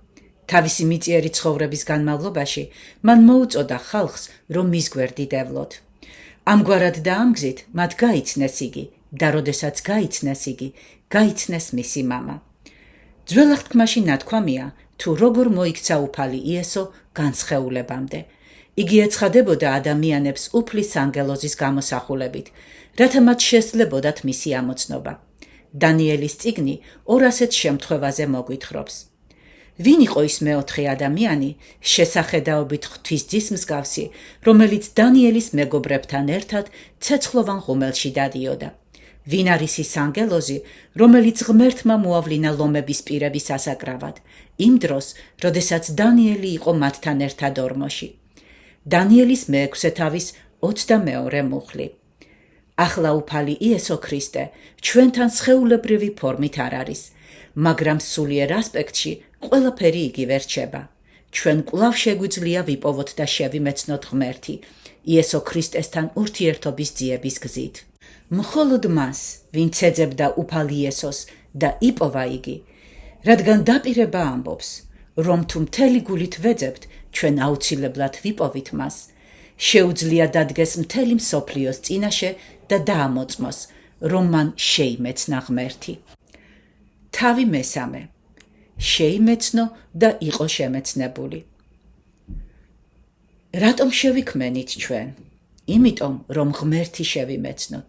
Speaker 1: თავისი მიწიერი ცხოვრების განმავლობაში მან მოუწოდა ხალხს, რომ მის გვერდით ევლოთ. ამგვარად და ამ გზით მათ გაიცნეს იგი და როდესაც გაიცნეს იგი, გაიცნეს მისი მამა. ძველ აღთქმაში ნათქვამია, თუ როგორ მოიქცა უფალი იესო განსხეულებამდე. იგი ეცხადებოდა ადამიანებს უფლის ანგელოზის გამოსახულებით, რათა მათ შესძლებოდათ მისი ამოცნობა. დანიელის წიგნი 200 შემთხვევაზე მოგვითხრობს. ვინ იყო ის მეოთხე ადამიანი, შესახედაობით ღვთის ძის მსგავსი, რომელიც დანიელის მეგობრებთან ერთად ცეცხლოვან ღუმელში დადიოდა? ვინ არის ის ანგელოზი, რომელიც ღმერთმა მოავლინა ლომების პირების ასაკრავად, იმ დროს, როდესაც დანიელი იყო მათთან ერთად ორმოში? დანიელის მე-6 თავის 22 მუხლი. ახლა უფალი იესო ქრისტე ჩვენთან სხეულებრივი ფორმით არ არის, მაგრამ სულიერ ასპექტში ყველაფერი იგივე რჩება. ჩვენ კვლავ შეგვიძლია ვიპოვოთ და შევიმეცნოთ ღმერთი, იესო ქრისტესთან ურთიერთობის ძიების გზით. მხოლოდ მას, ვინც ეძებდა უფალ იესოს და იპოვა იგი, რადგან დაპირება ამბობს, რომ თუ მთელი გულით ვეძებთ, ჩვენ აუცილებლად ვიპოვით მას. შეუძლია დადგეს მთელი მსოფლიოს წინაშე და დაამოწმოს, რომ მან შეიმეცნა ღმერთი. თავი მესამე. შეიმეცნო და იყო შემეცნებული. რატომ შევიქმენით ჩვენ? იმიტომ, რომ ღმერთი შევიმეცნოთ.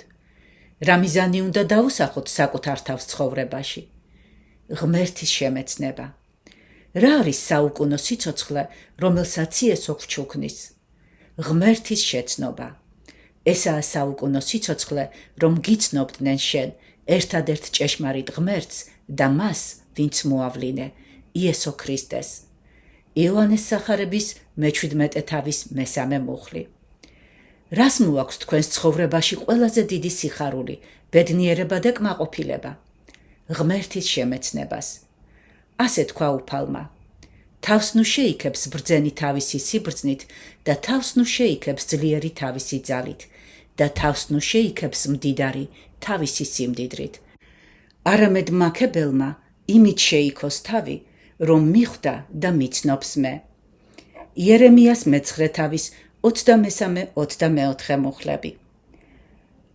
Speaker 1: რა მიზანი უნდა დავუსახოთ საკუთარ თავს ცხოვრებაში? ღმერთის შემეცნება. რა არის საუკუნო სიცოცხლე, რომელსაც იესო გვჩუქნის? ღმერთის შეცნობა. ესაა საუკუნო სიცოცხლე, რომ გიცნობდნენ შენ, ერთადერთ ჭეშმარიტ ღმერთს და მას, ვინც მოავლინე, იესო ქრისტეს. იოანეს სახარების მე-17 მესამე მუხლი. რას მოაქვს თქვენს ცხოვრებაში ყველაზე დიდი სიხარული, ბედნიერება და კმაყოფილება? ღმერთის შემეცნებას. ასე თქვა უფალმა. თავს ნუ შეიქებს ბრძენი თავისი სიბრძნით და თავს ნუ შეიქებს ძლიერი თავისი ძალით და თავს ნუ შეიქებს მდიდარი თავისი სიმდიდრით. არამედ მაქებელმა იმით შეიქოს თავი, რომ მიხვდა და მიცნობს მე. იერემიას მე-9 23-24 მუხლები.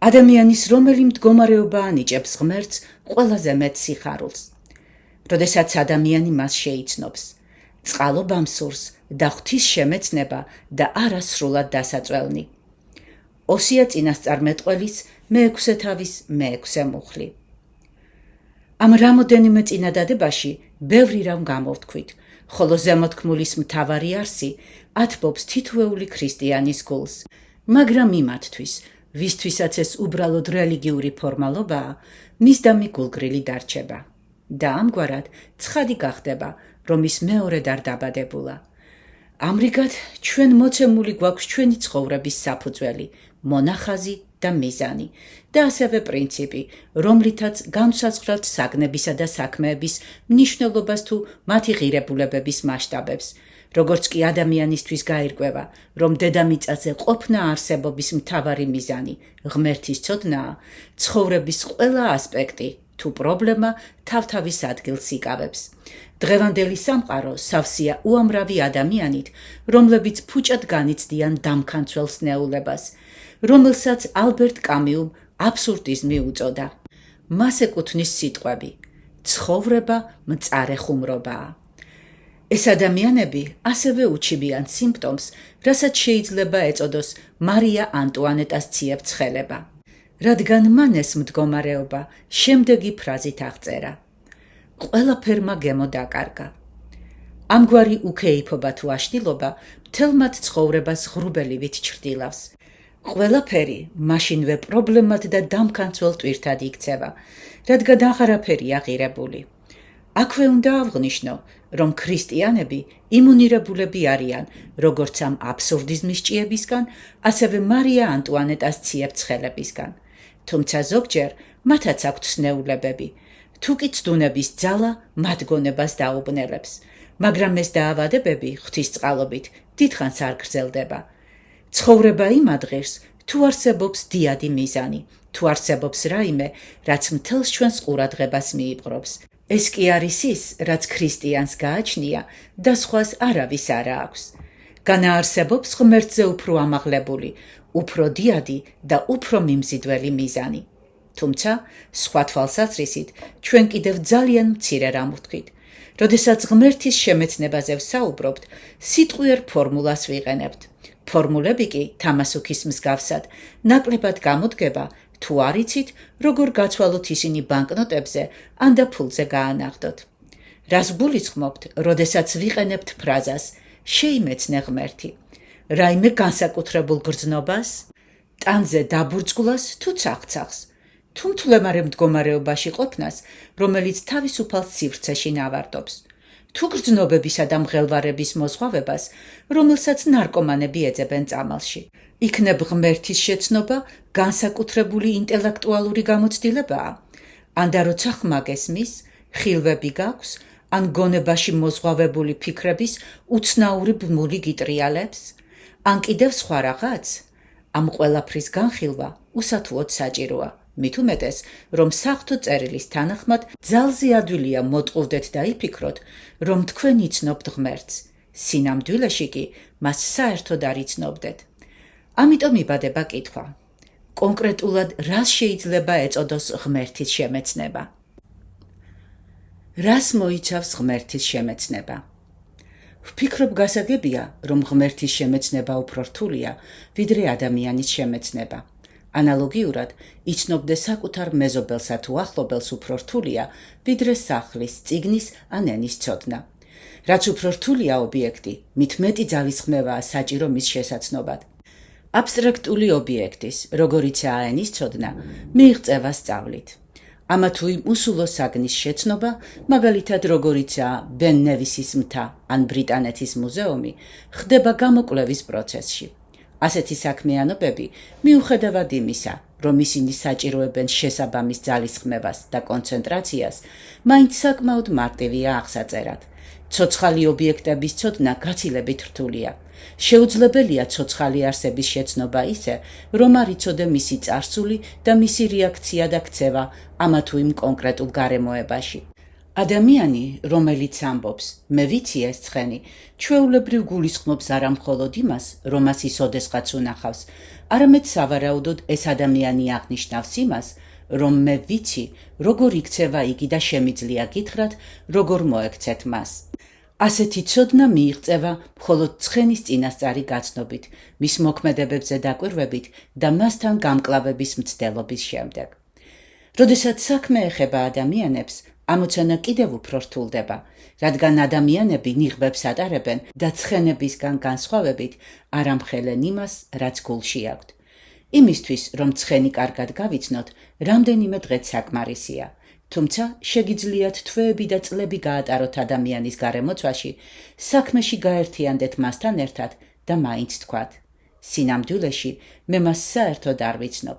Speaker 1: ადამიანის რომელი მდგომარეობა ანიჭებს ღმერთს ყველაზე მეტ სიხარულს? როდესაც ადამიანი მას შეიცნობს, წყალობამ სურს და ღვთის შემეცნება და არა სრულად დასაწველნი. ოსია წინასწარმეტყველის მე-6 მუხლი. ამ რამოდენიმე წინადადებაში ბევრი რამ გამოვთქვით, ხოლო ზემოთქმულის მთავარი არსი ათბობს თითოეული ქრისტიანის გულს, მაგრამ იმათთვის, ვისთვისაც ეს უბრალოდ რელიგიური ფორმალობაა, მისდამი გულგრილი დარჩება და ამგვარად ცხადი გახდება, რომ ის მეორედ არ დაბადებულა. ამრიგად, ჩვენ მოცემული გვაქვს ჩვენი ცხოვრების საფუძველი, მონახაზი და მიზანი და ასევე პრინციპი, რომლითაც განვსაზღვრავთ საგნებისა და საქმეების მნიშვნელობას თუ მათი ღირებულებების მასშტაბებს, როგორც კი ადამიანისთვის გაირკვევა, რომ დედამიწაზე ყოფნა არსებობის მთავარი მიზანი ღმერთის ცოდნაა, ცხოვრების ყველა ასპექტი თუ პრობლემა თავთავის ადგილს იკავებს. დღევანდელი სამყარო სავსეა უამრავი ადამიანით, რომლებიც ფუჭად განიცდიან დამქანცველს ნეულებას, რომელსაც ალბერტ კამიუმ აბსურდიზმი უწოდა. მას ეკუთვნის სიტყვები: ცხოვრება მწარე ხუმრობაა. ეს ადამიანები ასევე უჩიბიან სიმპტომს, რასაც შეიძლება ეწოდოს მარია ანტუანეტას ციებ-ცხელება, რადგან მან ეს მდგომარეობა შემდეგი ფრაზით აღწერა: ყველაფერმა გემო დაკარგა. ამგვარი უქეიფობა თუ აშლილობა მთელ მათ ცხოვრებას ღრუბელივით ჩრდილავს. ყველაფერი მაშინვე პრობლემად და დამქანცველ ტვირთად იქცევა, რადგან აღარაფერი აღირებული. აქვე უნდა აღვნიშნო, რომ ქრისტიანები იმუნირებულები არიან როგორც ამ აბსურდიზმის ჭიებისგან, ასევე მარია ანტუანეტას ციებ-ცხელებისგან. თუმცა ზოგჯერ მათაც აქვთ სნეულებები, თუ კი ცდუნების ძალა მათ გონებას დაუბნელებს, მაგრამ ეს დაავადებები ღვთისწყალობით დიდხანს არ გრძელდება. ცხოვრება იმადღირს, თუ არსებობს დიადი მიზანი, თუ არსებობს რაიმე, რაც მთელს ჩვენს ყურადღებას მიიპყრობს. ეს კი არის ის, რაც ქრისტიანს გააჩნია და სხვას არავის არ აქვს. განაარსებობს ღმერთზე უფრო ამაღლებული, უფრო დიადი და უფრო მიმზიდველი მიზანი. თუმცა, სხვა თვალსაზრისით, ჩვენ კიდევ ძალიან მცირე რამ ვთქვით. როდესაც ღმერთის შემეცნებაზე ვსაუბრობთ, სიტყვიერ ფორმულას ვიყენებთ. ფორმულები კი თამასუქის მსგავსად ნაკლებად გამოდგება, თუ არ იცით, როგორ გაცვალოთ ისინი ბანკნოტებზე ან და ფულზე გაანახდოთ. რას გულისხმობთ, როდესაც ვიყენებთ ფრაზას შეიმეცნე ღმერთი? რაიმე განსაკუთრებულ გრძნობას, ტანზე დაბურწყვლას თუ ცახცახს, თუ მთლემარე მდგომარეობაში ყოფნას, რომელიც თავისუფალ სივრცეში ნავარდობს, თუ გრძნობებისა და მღელვარების მოზღვავებას, რომელსაც ნარკომანები ეძებენ წამალში. იქნებ ღმერთის შეცნობა განსაკუთრებული ინტელექტუალური გამოცდილებაა, ან და როცა ხმა გესმის, ხილვები გაქვს, ან გონებაში მოზღვავებული ფიქრების უცნაური ბმული გიტრიალებს, ან კიდევ სხვა რაღაც. ამ ყველაფრის განხილვა უსათუოდ საჭიროა, მით უმეტეს, რომ საღვთო წერილის თანახმად ძალზე ადვილია მოტყუვდეთ და იფიქროთ, რომ თქვენ იცნობთ ღმერთს, სინამდვილეში კი მას საერთოდ არ იცნობდეთ. ამიტომ იბადება კითხვა: კონკრეტულად რას შეიძლება ეწოდოს ღმერთის შემეცნება? რას მოიცავს ღმერთის შემეცნება? ვფიქრობ გასაგებია, რომ ღმერთის შემეცნება უფრო რთულია, ვიდრე ადამიანის შემეცნება. ანალოგიურად, იცნობდე საკუთარ მეზობელსა თუ ახლობელს უფრო რთულია, ვიდრე სახლის, წიგნის ან ენის ცოდნა. რაც უფრო რთულია ობიექტი, მით მეტი ძალისხმევაა საჭირო მის შესაცნობად. აბსტრაქტული ობიექტის, როგორიცაა ენის ცოდნა, მიიღწევა სწავლით. ამა თუ იმ უსულო საგნის შეცნობა, მაგალითად როგორიცაა ბენ ნევისის მთა ან ბრიტანეთის მუზეუმი, ხდება გამოკვლევის პროცესში. ასეთი საქმიანობები, მიუხედავად იმისა, რომ ისინი საჭიროებენ შესაბამის ძალისხმევას და კონცენტრაციას, მაინც საკმაოდ მარტივია აღსაწერად. ცოცხალი ობიექტების ცოდნა გაცილებით რთულია. შეუძლებელია ცოცხალი არსების შეცნობა ისე, რომ არ იცოდე მისი წარსული და მისი რეაქცია და ქცევა ამა თუ იმ კონკრეტულ გარემოებაში. ადამიანი, რომელიც ამბობს, მე ვიცი ეს ცხენი, ჩვეულებრივ გულისხმობს არა მხოლოდ იმას, რომას ის ოდესღაც უნახავს, არამედ სავარაუდოდ ეს ადამიანი აღნიშნავს იმას, რომ მე ვიცი, როგორ იქცევა იგი და შემიძლია გითხრათ, როგორ მოექცეთ მას. ასეთი ცოდნა მიიღწევა მხოლოდ ცხენის წინასწარი გაცნობით, მის მოქმედებებზე დაკვირვებით და მასთან გამკლავების მცდელობის შემდეგ. როდესაც საქმე ეხება ადამიანებს, ამოცანა კიდევ უფრო რთულდება, რადგან ადამიანები ნიღბებს ატარებენ და ცხენებისგან განსხვავებით არ ამხელენ იმას, რაც გულში აქვთ. იმისთვის, რომ ცხენი კარგად გავიცნოთ, რამდენიმე დღეც საკმარისია. თუმცა შეგიძლიათ თვეები და წლები გაატაროთ ადამიანის გარემოცვაში, საქმეში გაერთიანდეთ მასთან ერთად და მაინც თქვათ. სინამდვილეში, მე მას საერთოდ არ ვიცნობ.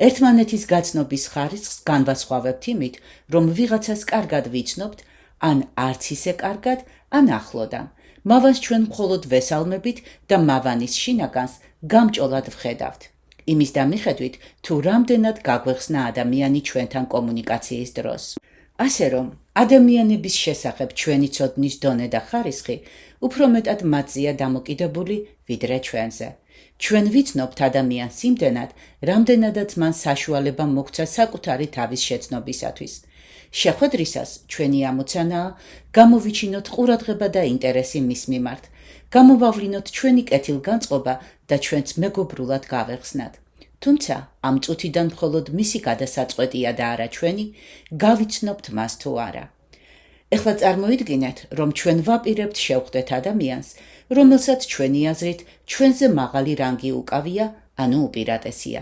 Speaker 1: ერთმანეთის გაცნობის ხარისხს განვასხვავებთ იმით, რომ ვიღაცას კარგად ვიცნობთ, ან არც ისე კარგად, ან ახლოდან. მავანს ჩვენ მხოლოდ ვესალმებით და მავანის შინაგანს გამჭოლად ვხედავთ. იმის დამიხედვით, თუ რამდენად გაგვეხსნა ადამიანი ჩვენთან კომუნიკაციის დროს. ასე რომ, ადამიანების შესახებ ჩვენი ცოდნის დონე და ხარისხი უფრო მეტად მათზეა დამოკიდებული, ვიდრე ჩვენზე. ჩვენ ვიცნობთ ადამიანს იმდენად, რამდენადაც მან საშუალება მოგვცა საკუთარი თავის შეცნობისათვის. შეხვედრისას ჩვენი ამოცანაა გამოვიჩინოთ ყურადღება და ინტერესი მის მიმართ, გამოვავლინოთ ჩვენი კეთილგანწყობა და ჩვენც მეგობრულად გავეხსნათ. თუმცა ამ წუთიდან მხოლოდ მისი გადასაწყვეტია და არა ჩვენი, გავიცნობთ მას თუ არა. ეხლა წარმოიდგინეთ, რომ ჩვენ ვაპირებთ შევხვდეთ ადამიანს, რომელსაც ჩვენი აზრით ჩვენზე მაღალი რანგი უკავია, ანუ უპირატესია.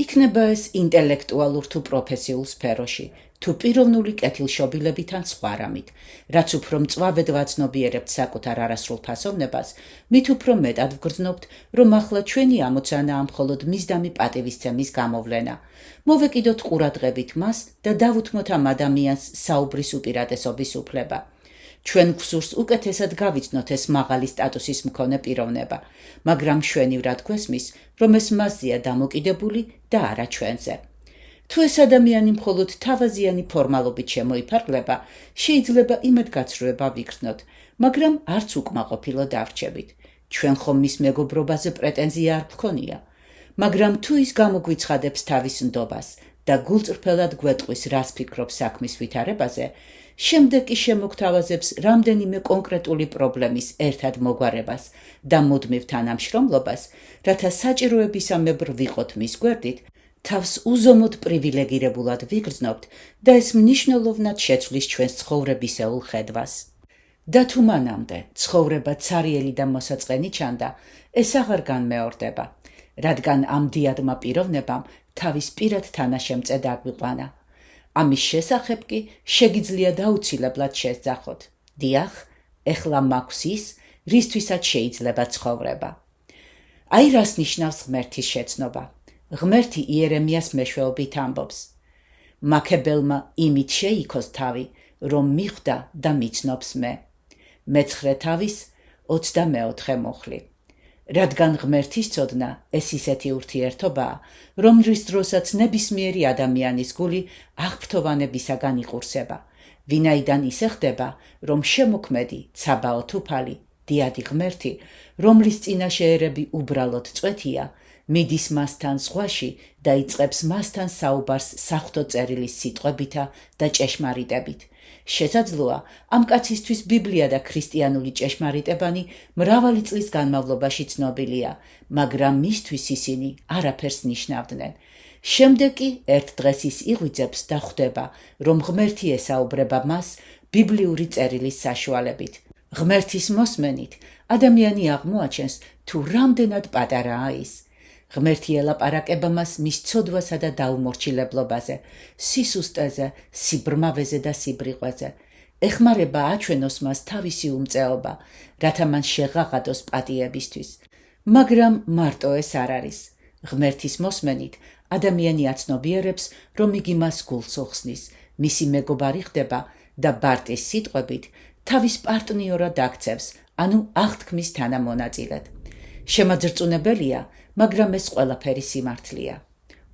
Speaker 1: იქნება ეს ინტელექტუალურ თუ პროფესიულ სფეროში, თუ პიროვნული კეთილშობილებით ან სხვა რამით, რაც უფრო მწვავედ ვაცნობიერებთ საკუთარ არასრულ ფასოვნებას, მით უფრო მეტად ვგრძნობთ, რომ ახლა ჩვენი ამოცანაა მხოლოდ მისდამი პატივისცემის გამოვლენა. მოვეკიდოთ ყურადღებით მას და დავუთმოთ ამ ადამიანს საუბრის უპირატესობის უფლება. ჩვენ გვსურს უკეთესად გავიცნოთ ეს მაღალი სტატუსის მქონე პიროვნება, მაგრამ მშვენივრად გვესმის, რომ ეს მასზეა დამოკიდებული და არა ჩვენზე. თუ ეს ადამიანი მხოლოდ თავაზიანი ფორმალობით შემოიფარგლება, შეიძლება იმედგაცრუება ვიგრძნოთ, მაგრამ არც უკმაყოფილო დავრჩებით. ჩვენ ხომ მის მეგობრობაზე პრეტენზია არ გვქონია, მაგრამ თუ ის გამოგვიცხადებს თავის ნდობას და გულწრფელად გვეტყვის, რას ფიქრობს საქმის ვითარებაზე, შემდეგ კი შემოგთავაზებს რამდენიმე კონკრეტული პრობლემის ერთად მოგვარებას და მუდმივ თანამშრომლობას, რათა საჭიროებისამებრ ვიყოთ მის გვერდით, თავს უზომოდ პრივილეგირებულად ვიგრძნობთ და ეს მნიშვნელოვნად შეცვლის ჩვენს ცხოვრებისეულ ხედვას. და თუ მანამდე ცხოვრება ცარიელი და მოსაწყენი ჩანდა, ეს აღარ განმეორდება, რადგან ამ დიადმა პიროვნებამ თავის პირად თანაშემწე დაგვიყვანა. ამის შესახებ კი შეგიძლიათ აუცილებლად შესძახოთ. დიახ, ეხლა მაქვს ის, რისთვისაც შეიძლება ცხოვრება. აი რას ნიშნავს ღმერთის შეცნობა. ღმერთი იერემიას მეშვეობით ამბობს. მაქებელმა იმით შეიქოს თავი, რომ მიხვდა და მიცნობს მე. მეცხრე თავის 24 მუხლი. რადგან ღმერთის ცოდნა ეს ისეთი ურთიერთობაა, რომლის დროსაც ნებისმიერი ადამიანის გული აღფრთოვანებისაგან იყურსება, ვინაიდან ისე ხდება, რომ შემოქმედი, ცაბაო თუფალი, დიადი ღმერთი, რომლის წინაშე ერები უბრალოდ წვეთია, მიდის მასთან ზღვაში და იწყებს მასთან საუბარს საღვთო წერილის სიტყვებითა და ჭეშმარიტებით. შესაძლოა, ამ კაცისთვის ბიბლია და ქრისტიანული ჭეშმარიტებანი მრავალი წლის განმავლობაში ცნობილია, მაგრამ მისთვის ისინი არაფერს ნიშნავდნენ. შემდეგ კი ერთ დღეს ის იღვიძებს და ხვდება, რომ ღმერთი ესაუბრება მას ბიბლიური წერილის საშუალებით. ღმერთის მოსმენით ადამიანი აღმოაჩენს, თუ რამდენად პატარაა ის. ღმერთი ელაპარაკება მას მის ცოდვასა და დაუმორჩილებლობაზე, სისუსტეზე, სიბრმავეზე და სიბრიყვეზე. ეხმარება აჩვენოს მას თავისი უმწეობა, რათა მან შეღაღადოს პატიებისთვის. მაგრამ მარტო ეს არ არის. ღმერთის მოსმენით ადამიანი აცნობიერებს, რომ იგი მას გულს უხსნის, მისი მეგობარი ხდება და ბარტის სიტყვებით თავის პარტნიორად აქცევს, ანუ აღთქმის თანამონაწილედ. შემაძრწუნებელია, მაგრამ ეს ყველაფერი სიმართლეა.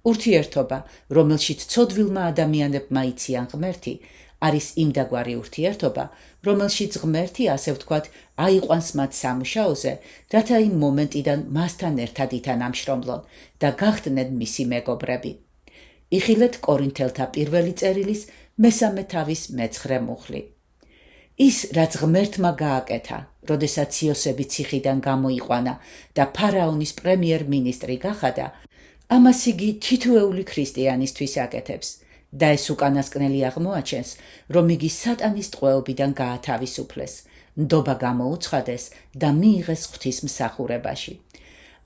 Speaker 1: ურთიერთობა, რომელშიც ცოდვილმა ადამიანებმა იციან ღმერთი, არის იმდაგვარი ურთიერთობა, რომელშიც ღმერთი, ასე ვთქვათ, აიყვანს მათ სამუშაოზე, რათა იმ მომენტიდან მასთან ერთად ითანამშრომლონ და გახდნენ მისი მეგობრები. იხილეთ კორინთელთა პირველი წერილის 3 თავის 9 მუხლი. ის, რაც ღმერთმა გააკეთა, როდესაც იოსები ციხიდან გამოიყვანა და ფარაონის პრემიერ-მინისტრი გახადა, ამას იგი თითოეული ქრისტიანისთვის აკეთებს და ეს უკანასკნელი აღმოაჩენს, რომ იგი სატანის ტყვეობიდან გაათავისუფლეს, ნდობა გამოუცხადეს და მიიღეს ღვთისმსახურებაში.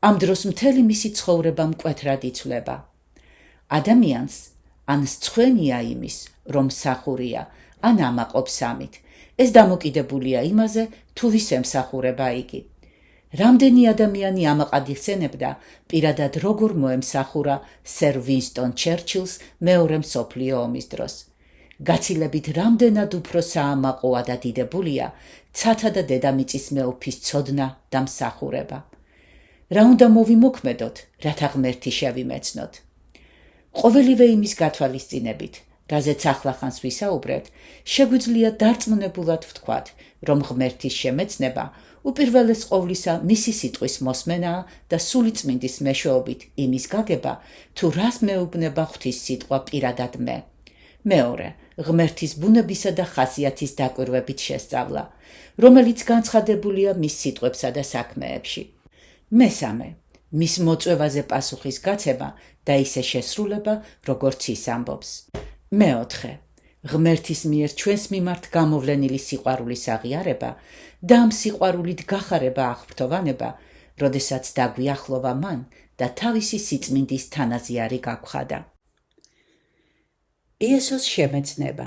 Speaker 1: ამ დროს მთელი მისი ცხოვრება მკვეთრად იცვლება. ადამიანს ან სცხვენია იმის, რომ მსახურია, ან ამაყობს ამით. ეს დამოკიდებულია იმაზე, თუ ვის ემსახურება იგი. რამდენი ადამიანი ამაყად იხსენებდა პირადად როგორ მოემსახურა სერ ვინსტონ ჩერჩილს მეორე მსოფლიო ომის დროს. გაცილებით რამდენად უფრო საამაყოა და დიდებულია ცათა და დედამიწის მეუფის ცოდნა და მსახურება. რა უნდა მოვიმოქმედოთ, რათა ღმერთი შევიმეცნოთ? ყოველივე იმის გათვალისწინებით, რაზეც ახლახანს ვისაუბრეთ, შეგვიძლია დარწმუნებულად ვთქვათ, რომ ღმერთის შემეცნება უპირველეს ყოვლისა მისი სიტყვის მოსმენაა და სული წმინდის მეშვეობით იმის გაგება, თუ რას მეუბნება ღვთის სიტყვა პირადად მე. მეორე, ღმერთის ბუნებისა და ხასიათის დაკვირვებით შესწავლა, რომელიც განცხადებულია მის სიტყვებსა და საქმეებში. მესამე, მის მოწვევაზე პასუხის გაცემა და ისე შესრულება, როგორც ის ამბობს. მეოთხე, ღმერთის მიერ ჩვენს მიმართ გამოვლენილი სიყვარულის აღიარება და ამ სიყვარულით გახარება აღფრთოვანება, როდესაც დაგვიახლოვა მან და თავისი სიწმინდის თანაზიარი გაგვხადა. იესოს შემეცნება.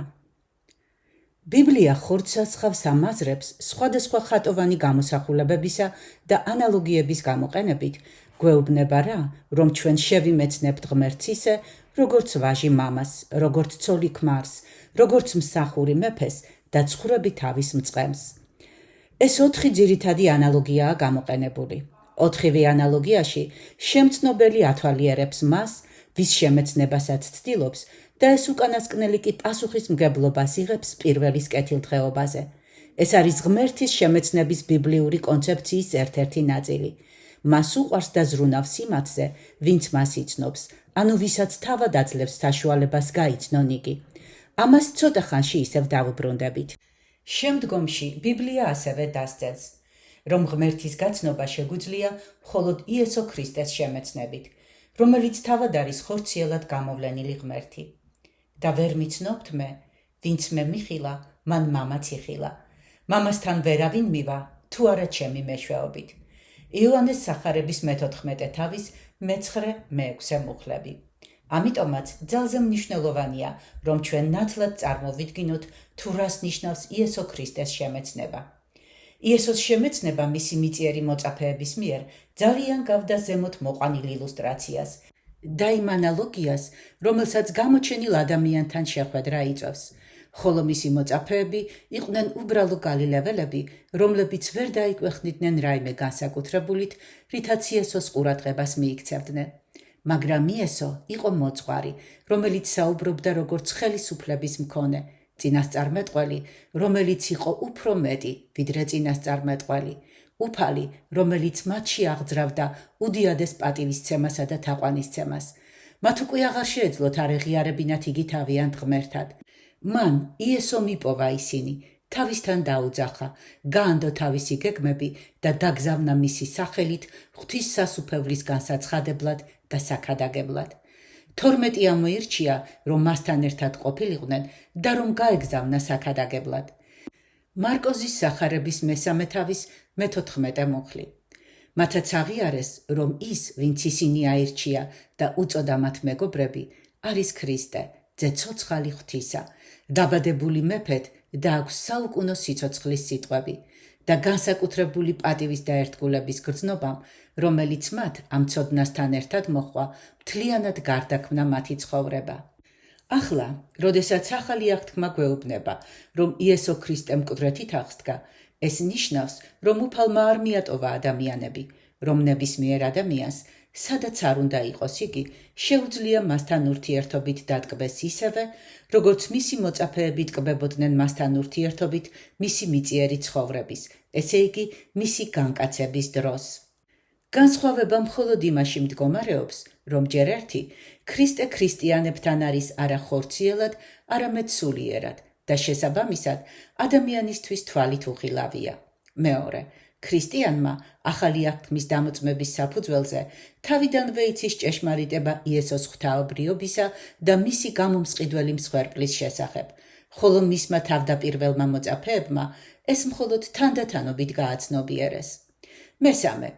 Speaker 1: ბიბლია ხორცსასხავს ამაზრებს სხვადასხვა ხატოვანი გამოსახულებებისა და ანალოგიების გამოყენებით გვეუბნება რა, რომ ჩვენ შევიმეცნებთ ღმერთს ისე, როგორც ვაჟი მამას, როგორც ცოლი ქმარს, როგორც მსახური მეფეს და ცხვრები თავის მწყემს. ეს 4 ძირითადი ანალოგიაა გამოყენებული. 4-ვე ანალოგიაში შემცნობელი ათვალიერებს მას, ვის შემეცნებასაც ცდილობს და ეს უკანასკნელი კი პასუხისმგებლობას იღებს პირველის კეთილდღეობაზე. ეს არის ღმერთის შემეცნების ბიბლიური კონცეფციის ერთ-ერთი ნაწილი. მას უყვარს და ზრუნავს იმათზე, ვინც მას იცნობს, ანუ ვისაც თავად აძლევს საშუალებას გაიცნონ იგი. ამას ცოტა ხანში ისევ დავუბრუნდებით. შემდგომში ბიბლია ასევე დასძელს, რომ ღმერთის გაცნობა შეგვიძლია მხოლოდ იესო ქრისტეს შემეცნებით, რომელიც თავად არის ხორციელად გამოვლენილი ღმერთი. და ვერ მიცნობთ მე, ვინც მე მიხილა, მან მამაც იხილა. მამასთან ვერავინ მივა, თუ არა ჩემი მეშვეობით. იოანეს სახარების მე-14 თავის მე-9-6 მუხლები. ამიტომაც ძალზე მნიშვნელოვანია, რომ ჩვენ ნათლად წარმოვიდგინოთ, თუ რას ნიშნავს იესო ქრისტეს შემეცნება. იესოს შემეცნება მისი მიწიერი მოწაფეების მიერ ძალიან გავდა ზემოთ მოყვანილ ილუსტრაციას და იმ ანალოგიას, რომელსაც გამოჩენილ ადამიანთან შეხვედრა იწვევს, ხოლო მისი მოწაფეები იყვნენ უბრალო გალილეველები, რომლებიც ვერ დაიკვეხნიდნენ რაიმე განსაკუთრებულით, რითაც იესოს ყურადღებას მიიქცევდნენ. მაგრამ იესო იყო მოძღვარი, რომელიც საუბრობდა როგორც ხელისუფლების მქონე, წინასწარმეტყველი, რომელიც იყო უფრო მეტი, ვიდრე წინასწარმეტყველი, უფალი, რომელიც მათში აღძრავდა უდიადეს პატივისცემასა და თაყვანისცემას. მათ უკვე აღარ შეეძლოთ არ ეღიარებინათ იგი თავიანთ ღმერთად. მან იესო მიპოვა ისინი, თავისთან დაუძახა, გაანდო თავისი გეგმები და დაგზავნა მისი სახელით ღვთის სასუფევლის განსაცხადებლად და საქადაგებლად. 12 ამოირჩია, რომ მასთან ერთად ყოფილიყვნენ და რომ გაეგზავნა საქადაგებლად. მარკოზის სახარების მესამე თავის მე-14 მუხლი. მათაც აღიარეს, რომ ის, ვინც ისინი აირჩია და უწოდა მათ მეგობრები, არის ქრისტე, ძე ცოცხალი ღვთისა, დაბადებული მეფედ და აქვს საუკუნო სიცოცხლის სიტყვები და განსაკუთრებული პატივის და ერთგულების გრძნობამ, რომელიც მათ ამ ცოდნასთან ერთად მოჰყვა, მთლიანად გარდაქმნა მათი ცხოვრება. ახლა, როდესაც ახალი აღთქმა გვეუბნება, რომ იესო ქრისტე მკვდრეთით აღსდგა, ეს ნიშნავს, რომ უფალმა არ მიატოვა ადამიანები, რომ ნებისმიერ ადამიანს, სადაც არ უნდა იყოს იგი, შეუძლია მასთან ურთიერთობით დატკბეს ისევე, როგორც მისი მოწაფეები ტკბებოდნენ მასთან ურთიერთობით მისი მიწიერი ცხოვრების, ესე იგი, მისი განკაცების დროს. განსხვავება მხოლოდ იმაში მდგომარეობს, რომ ჯერ ერთი, ქრისტე ქრისტიანებთან არის არა ხორციელად, არამედ სულიერად და შესაბამისად, ადამიანისთვის თვალით უხილავია. მეორე, ქრისტიანმა ახალი აღთქმის დამოწმების საფუძველზე თავიდანვე იცის ჭეშმარიტება იესოს ღვთაობრიობისა და მისი გამომსყიდველი მსხვერპლის შესახებ, ხოლო მისმა თავდაპირველმა მოწაფეებმა ეს მხოლოდ თანდათანობით გააცნობიერეს. მესამე,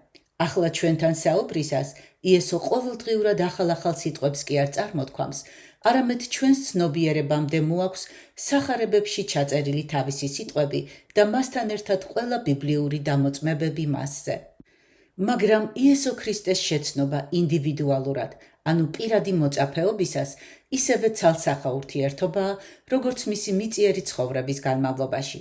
Speaker 1: ახლა ჩვენთან საუბრისას იესო ყოველდღიურად ახალ სიტყვებს კი არ წარმოთქვამს, არამედ ჩვენს ცნობიერებამდე მოაქვს სახარებებში ჩაწერილი თავისი სიტყვები და მასთან ერთად ყველა ბიბლიური დამოწმებები მასზე. მაგრამ იესო ქრისტეს შეცნობა ინდივიდუალურად, ანუ პირადი მოწაფეობისას, ისევე ცალსახა ურთიერთობაა, როგორც მისი მიწიერი ცხოვრების განმავლობაში.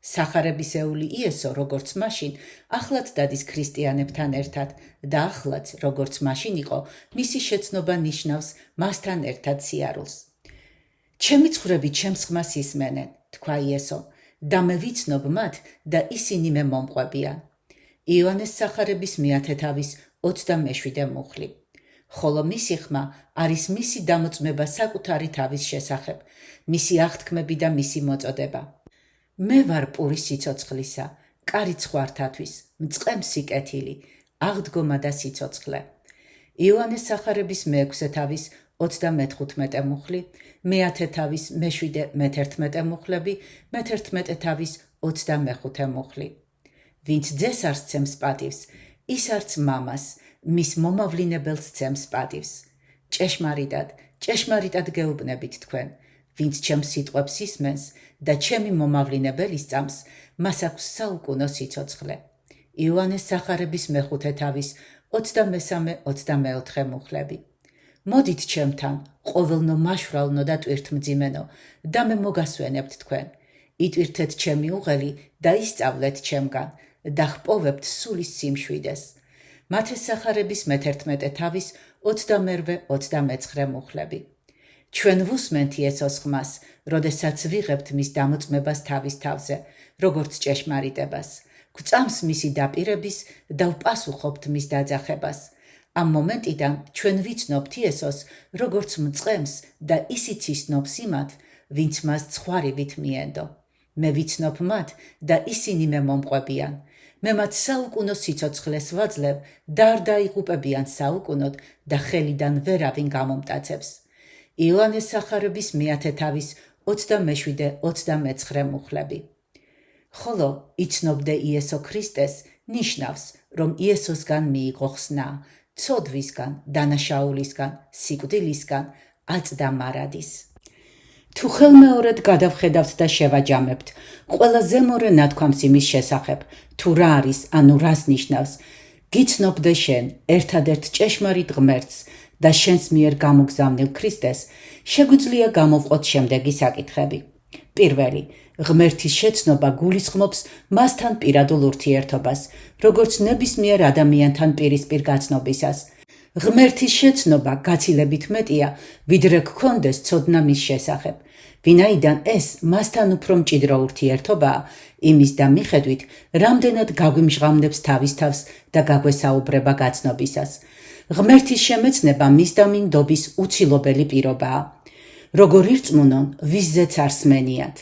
Speaker 1: სახარებისეული იესო, როგორც მაშინ, ახლად დადის ქრისტიანებთან ერთად და ახლაც, როგორც მაშინ იყო, მისი შეცნობა ნიშნავს მასთან ერთად სიარულს. ჩემი ცხვრები ჩემს ხმას ისმენენ, თქვა იესო, და მე ვიცნობ მათ და ისინი მე მომყვებიან. იოანეს სახარების მე-10 თავის 27 მუხლი. ხოლო მისი ხმა არის მისი დამოწმება საკუთარი თავის შესახებ, მისი აღთქმები და მისი მოწოდება. მე ვარ პური სიცოცხლისა, კარი ცხვართათვის, მწყემსი კეთილი, აღდგომა და სიცოცხლე. იოანეს სახარების მე-6 თავის 35 მუხლი, მე-10 თავის მე-7, მე-11 მუხლები, მე-11 თავის 25 მუხლი. ვინც ძეს არ სცემს პატივს, ის არც მამას, მის მომავლინებელს სცემს პატივს. ჭეშმარიტად გეუბნებით თქვენ, ვინც ჩემს სიტყვებს ისმენს და ჩემი მომავლინებელი სწამს, მას აქვს საუკუნო სიცოცხლე. იოანეს სახარების მე-5 თავის 23-24 მუხლები. მოდით ჩემთან, ყოველნო მაშვრალნო და ტვირთმძიმენო, და მე მოგასვენებთ თქვენ. იტვირთეთ ჩემი უღელი და ისწავლეთ ჩემგან და ჰპოვებთ სულის სიმშვიდეს. მათეს სახარების მე-11 თავის 22-29 მუხლები. ჩვენ ვუსმენთ იესოს ხმას, როდესაც ვიღებთ მის დამოწმებას თავის თავზე, როგორც ჭეშმარიტებას. გვწამს მისი დაპირების და ვპასუხობთ მის დაძახებას. ამ მომენტიდან ჩვენ ვიცნობთ იესოს, როგორც მწყემს და ისიც ისნობს იმათ, ვინც მას ცხვარივით მიენდო. მე ვიცნობ მათ და ისინი მე მომყვებიან. მე მათ საუკუნო სიცოცხლეს ვაძლევ და არ დაიღუპებიან საუკუნოდ და ხელიდან ვერავინ გამომტაცებს. იოანეს სახარების მე-10 თავის 27-29 მუხლები. ხოლო იცნობდე იესო ქრისტეს ნიშნავს, რომ იესოსგან მიიღო ხსნა, ცოდვისგან, დანაშაულისგან, სიკვდილისგან, აწდა მარადის. თუ ხელმეორედ გადავხედავთ და შევაჯამებთ, ყველა ზემორე ნათქვამს იმის შესახებ, თუ რა არის, ანუ რას ნიშნავს, გიცნობდე შენ, ერთადერთ ჭეშმარიტ ღმერთს და შენს მიერ გამოგზავნილ ქრისტეს, შეგვიძლია გამოვყოთ შემდეგი საკითხები. პირველი, ღმერთის შეცნობა გულისხმობს მასთან პირადულ ურთიერთობას, როგორც ნებისმიერ ადამიანთან პირისპირ გაცნობისას. ღმერთის შეცნობა გაცილებით მეტია, ვიდრე გქონდეს ცოდნა მის შესახებ. ვინაიდან ეს მასთან უფრო მჭიდრო ურთიერთობაა, იმის და მიხედვით, რამდენად გაგვიმჟღავნებს თავის თავს და გაგვესაუბრება გაცნობისას. ღმერთის შემეცნება მისდამინდობის უცილობელი პირობაა. როგორ ირწმუნონ, ვისზეც არ სმენიათ.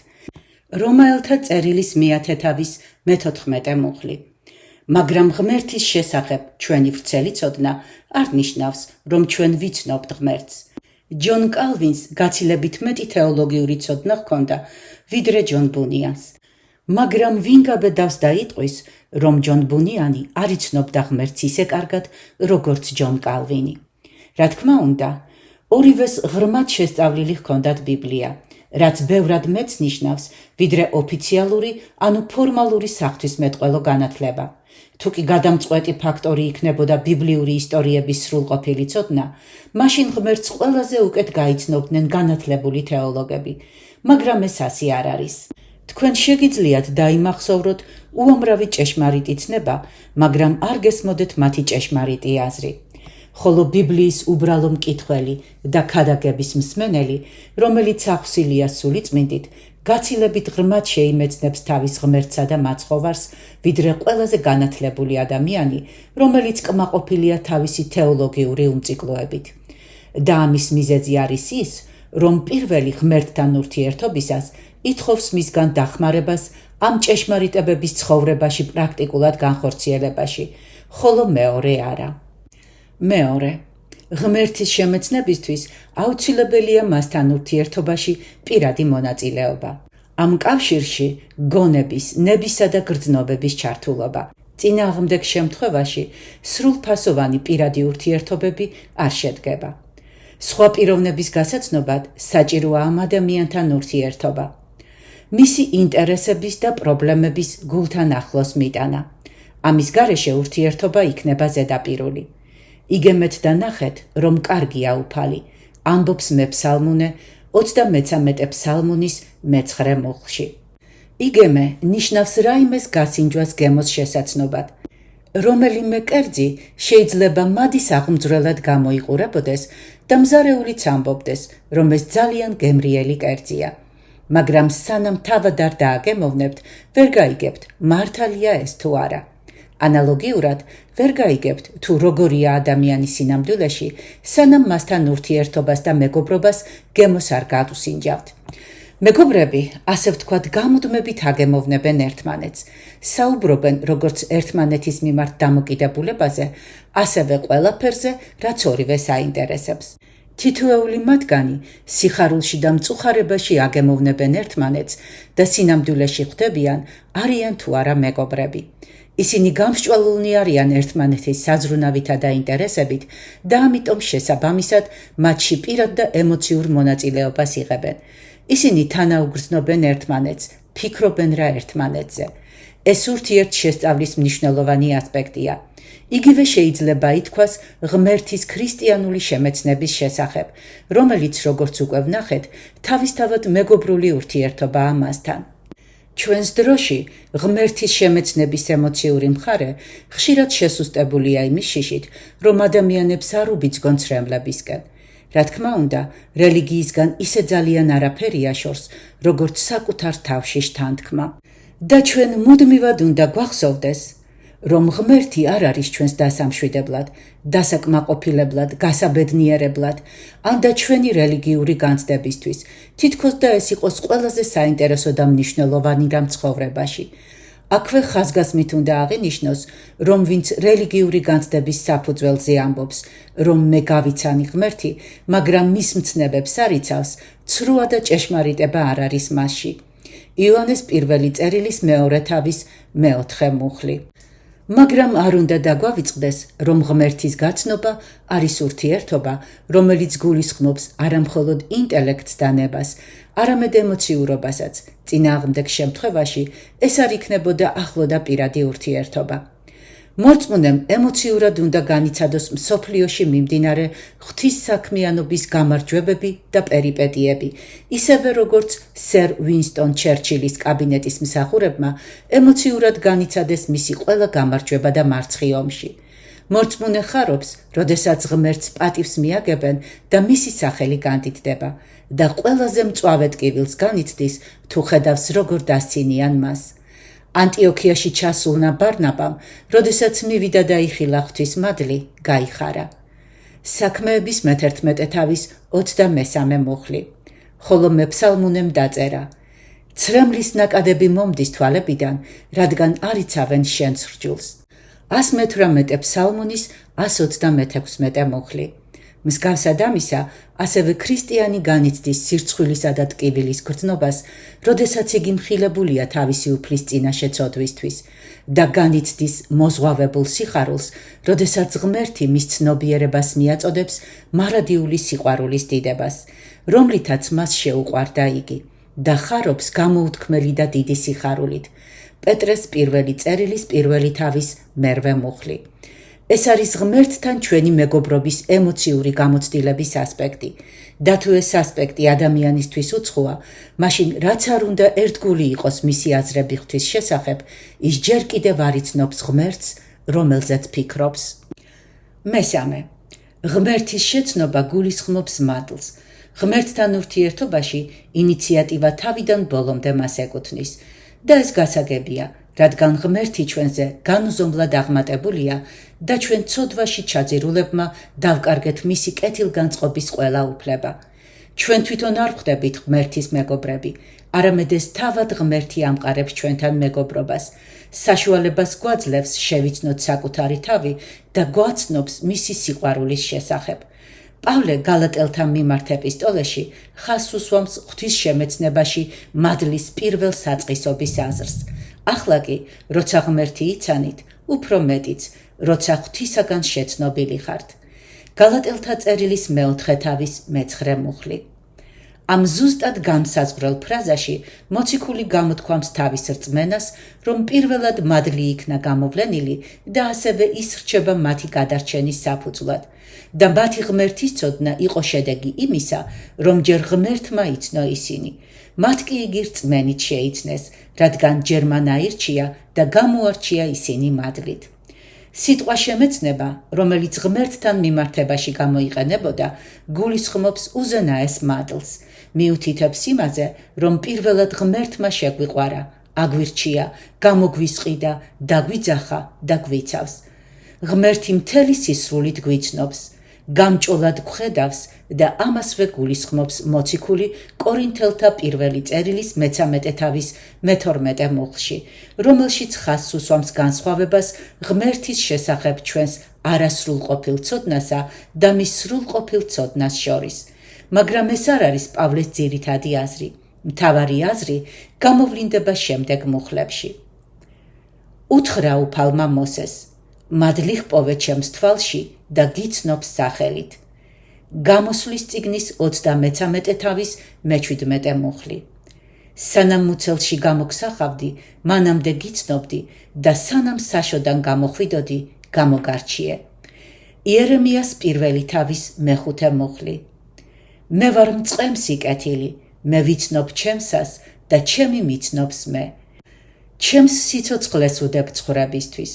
Speaker 1: რომაელთა წერილის მეათეთავის მე-14 მუხლი. მაგრამ ღმერთის შესახებ ჩვენი ვრცელი ცოდნა არ ნიშნავს, რომ ჩვენ ვიცნობთ ღმერთს. ჯონ კალვინს გაცილებით მეტი თეოლოგიური ცოდნა ჰქონდა, ვიდრე ჯონ ბუნიანს. მაგრამ ვინ გაბედავს და იტყვის, რომ ჯონ ბუნიანი არ იცნობდა ღმერთს ისე კარგად, როგორც ჯონ კალვინი. რა თქმა უნდა, ორივეს ღრმად შესწავლილი ჰქონდათ ბიბლია, რაც ბევრად მეტს ნიშნავს, ვიდრე ოფიციალური, ანუ ფორმალური საღვთისმეტყველო განათლება. თუ კი გადამწყვეტი ფაქტორი იქნებოდა ბიბლიური ისტორიების სრულყოფილი ცოდნა, მაშინ ღმერთს ყველაზე უკეთ გაიცნობდნენ განათლებული თეოლოგები, მაგრამ ეს ასე არ არის. თქვენ შეგიძლიათ დაიმახსოვროთ უამრავი ჭეშმარიტი ცნება, მაგრამ არ გესმოდეთ მათი ჭეშმარიტი აზრი. ხოლო ბიბლიის უბრალო მკითხველი და ქადაგების მსმენელი, რომელიც ახსილია სულიწმინდით, გაცილებით ღრმად შეიმეცნებს თავის ღმერთსა და მაცხოვარს, ვიდრე ყველაზე განათლებული ადამიანი, რომელიც კმაყოფილია თავისი თეოლოგიური უმწიკლოებით. და ამის მიზეზი არის ის, რომ პირველი ღმერთთან ურთიერთობისას ითხოვს მისგან დახმარებას ამ ჭეშმარიტებების ცხოვრებაში პრაქტიკულად განხორციელებაში, ხოლო მეორე არა. მეორე, ღმერთის შემეცნებისთვის აუცილებელია მასთან ურთიერთობაში პირადი მონაწილეობა. ამ კავშირში გონების, ნებისა და გრძნობების ჩართულობა. წინააღმდეგ შემთხვევაში სრულფასოვანი პირადი ურთიერთობები არ შედგება. სხვა პიროვნების გასაცნობად საჭიროა ამ ადამიანთან ურთიერთობა. მისი ინტერესების და პრობლემების გულთან ახლოს მიტანა. ამის გარეშე ურთიერთობა იქნება ზედაპირული. იგემეთ და ნახეთ, რომ კარგია უფალი, ამბობს მეფსალმუნე 33 ფსალმუნის მე-9 მუხლში. იგემე ნიშნავს რაიმეს გასინჯვას გემოს შესაცნობად. რომელიმე კერძი შეიძლება მადის აღმძვრელად გამოიყურებოდეს და მზარეულიც ამბობდეს, რომ ეს ძალიან გემრიელი კერძია. მაგრამ სანამ თავად არ დააგემოვნებთ, ვერ გაიგებთ, მართალია ეს თუ არა. ანალოგიურად, ვერ გაიგებთ, თუ როგორია ადამიანი სინამდვილეში, სანამ მასთან ურთიერთობას და მეგობრობას გემოს არ გაუსინჯავთ. მეგობრები, ასე ვთქვათ, გამუდმებით აგემოვნებენ ერთმანეთს, საუბრობენ როგორც ერთმანეთის მიმართ დამოკიდებულებაზე, ასევე ყველაფერზე, რაც ორივეს აინტერესებს. თითოეული მათგანი სიხარულში და მწუხარებაში აგემოვნებენ ერთმანეთს და სინამდვილეში ხვდებიან, არიან თუ არა მეგობრები. ისინი გამსჭვალულნი არიან ერთმანეთის საზრუნავითა და ინტერესებით და ამიტომ შესაბამისად მათში პირად და ემოციურ მონაწილეობას იღებენ. ისინი თანაუგრძნობენ ერთმანეთს, ფიქრობენ რა ერთმანეთზე. ეს ურთიერთშესწავლის მნიშვნელოვანი ასპექტია. იგივე შეიძლება ითქვას ღმერთის ქრისტიანული შემეცნების შესახებ, რომელიც, როგორც უკვე ვნახეთ, თავისთავად მეგობრული ურთიერთობაა მასთან. ჩვენს დროში ღმერთის შემეცნების ემოციური მხარე ხშირად შესუსტებულია იმის შიშით, რომ ადამიანებს არ უბიძგონ ცრემლებისკენ. რა თქმა უნდა, რელიგიისგან ისე ძალიან არაფერია შორს, როგორც საკუთარ თავში შთანთქმა. და ჩვენ მუდმივად უნდა გვახსოვდეს, რომ ღმერთი არ არის ჩვენს დასამშვიდებლად, დასაკმაყოფილებლად, გასაბედნიერებლად, ან და ჩვენი რელიგიური განცდებისთვის, თითქოს და ეს იყოს ყველაზე საინტერესო და მნიშვნელოვანი რამ ცხოვრებაში. აქვე ხაზგასმით უნდა აღინიშნოს, რომ ვინც რელიგიური განცდების საფუძველზე ამბობს, რომ მე გავიცანი ღმერთი, მაგრამ მის მცნებებს არ იცავს, ცრუა და ჭეშმარიტება არ არის მასში. იოანეს პირველი წერილის 2 თავის მე-4 მუხლი. მაგრამ არ უნდა დაგვავიწყდეს, რომ ღმერთის გაცნობა არის ურთიერთობა, რომელიც გულისხმობს არა მხოლოდ ინტელექტს და ნებას, არამედ ემოციურობასაც. წინააღმდეგ შემთხვევაში ეს არ იქნებოდა ახლო და პირადი ურთიერთობა. მორწმუნემ ემოციურად უნდა განიცადოს მსოფლიოში მიმდინარე ღვთისსაქმიანობის გამარჯვებები და პერიპეტიები, ისევე როგორც სერ უინსტონ ჩერჩილის კაბინეტის მსახურებმა ემოციურად განიცადეს მისი ყველა გამარჯვება და მარცხი ომში. მორწმუნე ხარობს, როდესაც ღმერთს პატივს მიაგებენ და მისი სახელი განდიდდება და ყველაზე მწვავე ტკივილს განიცდის, თუ ხედავს როგორ დასცინიან მას. ანტიოქიაში ჩასულნა ბარნაბამ, როდესაც მივიდა და იხილა ღვთის მადლი, გაიხარა. საქმეების მე-11 თავის 23 მუხლი. ხოლო მეფსალმუნემ დაწერა: ცრემლის ნაკადები მომდის თვალებიდან, რადგან არ იცავენ შენს რჯულს. 118 ფსალმუნის 126 მუხლი. მსგავსად ამისა, ასევე ქრისტიანი განიცდის სირცხვილისა და ტკივილის გრძნობას, როდესაც იგი მხილებულია თავისი უფლის წინაშე ცოდვისთვის და განიცდის მოზღვავებულ სიხარულს, როდესაც ღმერთი მის ცნობიერებას მიაწოდებს მარადიული სიყვარულის დიდებას, რომლითაც მას შეუყვარდა იგი და ხარობს გამოუთქმელი და დიდი სიხარულით. პეტრეს პირველი წერილის პირველი თავის მერვე მუხლი. ეს არის ღმერთთან ჩვენი მეგობრობის ემოციური გამოცდილების ასპექტი და თუ ეს ასპექტი ადამიანისთვის უცხოა, მაშინ რაც არ უნდა ერთგული იყოს მისი აზრები ღვთის შესახებ, ის ჯერ კიდევ არ იცნობს ღმერთს, რომელზეც ფიქრობს. მესამე, ღმერთის შეცნობა გულისხმობს მადლს. ღმერთთან ურთიერთობაში ინიციატივა თავიდან ბოლომდე მას ეკუთვნის და ეს გასაგებია, რადგან ღმერთი ჩვენზე განუზომლად აღმატებულია და ჩვენ ცოდვაში ჩაძირულებმა დავკარგეთ მისი კეთილგანწყობის ყველა უფლება. ჩვენ თვითონ არ ვხდებით ღმერთის მეგობრები, არამედ ეს თავად ღმერთი ამყარებს ჩვენთან მეგობრობას, საშუალებას გვაძლევს შევიცნოთ საკუთარი თავი და გვაცნობს მისი სიყვარულის შესახებ. პავლე გალატელთან მიმართ ეპისტოლეში ხაზს უსვამს ღვთის შემეცნებაში მადლის პირველ საწყისობის აზრს. ახლა კი, როცა ღმერთი იცანით, უფრო მეტიც, როცა ღვთისაგან შეცნობილი ხართ. გალატელთა წერილის მე-4 თავის მე-9 მუხლი. ამ ზუსტად განსაზღვრელ ფრაზაში მოციქული გამოთქვამს თავის რწმენას, რომ პირველად მადლი იქნა გამოვლენილი და ასევე ის რჩება მათი გადარჩენის საფუძვლად და მათი ღმერთისცოდნა იყო შედეგი იმისა, რომ ჯერ ღმერთმა იცნო ისინი, მათ კი იგი რწმენით შეიცნეს, რადგან ჯერ მან აირჩია და გამოარჩია ისინი მადლით. სიტყვა შემეცნება, რომელიც ღმერთთან მიმართებაში გამოიყენებოდა, გულისხმობს უზენაეს მადლს, მიუთითებს იმაზე, რომ პირველად ღმერთმა შეგვიყვარა, აგვირჩია, გამოგვისყიდა, დაგვიძახა და გვიცავს. ღმერთი მთელი სისრულით გვიცნობს, გამჭოლად გვხედავს და ამასვე გულისხმობს მოციქული კორინთელთა პირველი წერილის მე-13 თავის მე-12 მუხლში, რომელშიც ხაზს უსვამს განსხვავებას ღმერთის შესახებ ჩვენს არასრულყოფილ ცოდნასა და მის სრულყოფილ ცოდნას შორის. მაგრამ ეს არ არის პავლეს ძირითადი აზრი. მთავარი აზრი გამოვლინდება შემდეგ მუხლებში. უთხრა უფალმა მოსეს: მადლი ჰპოვე ჩემს თვალში და გიცნობს სახელით. გამოსვლის წიგნის 33 თავის მე-17 მუხლი. სანამ მუცელში გამოგსახავდი, მანამდე გიცნობდი და სანამ საშოდან გამოხვიდოდი, გამოგარჩიე. იერემიას პირველი თავის მე-5 მუხლი. მე ვარ მწყემსი კეთილი, მე ვიცნობ ჩემსას და ჩემი მიცნობს მე. ჩემს სიცოცხლეს უდებ ცხვრებისთვის.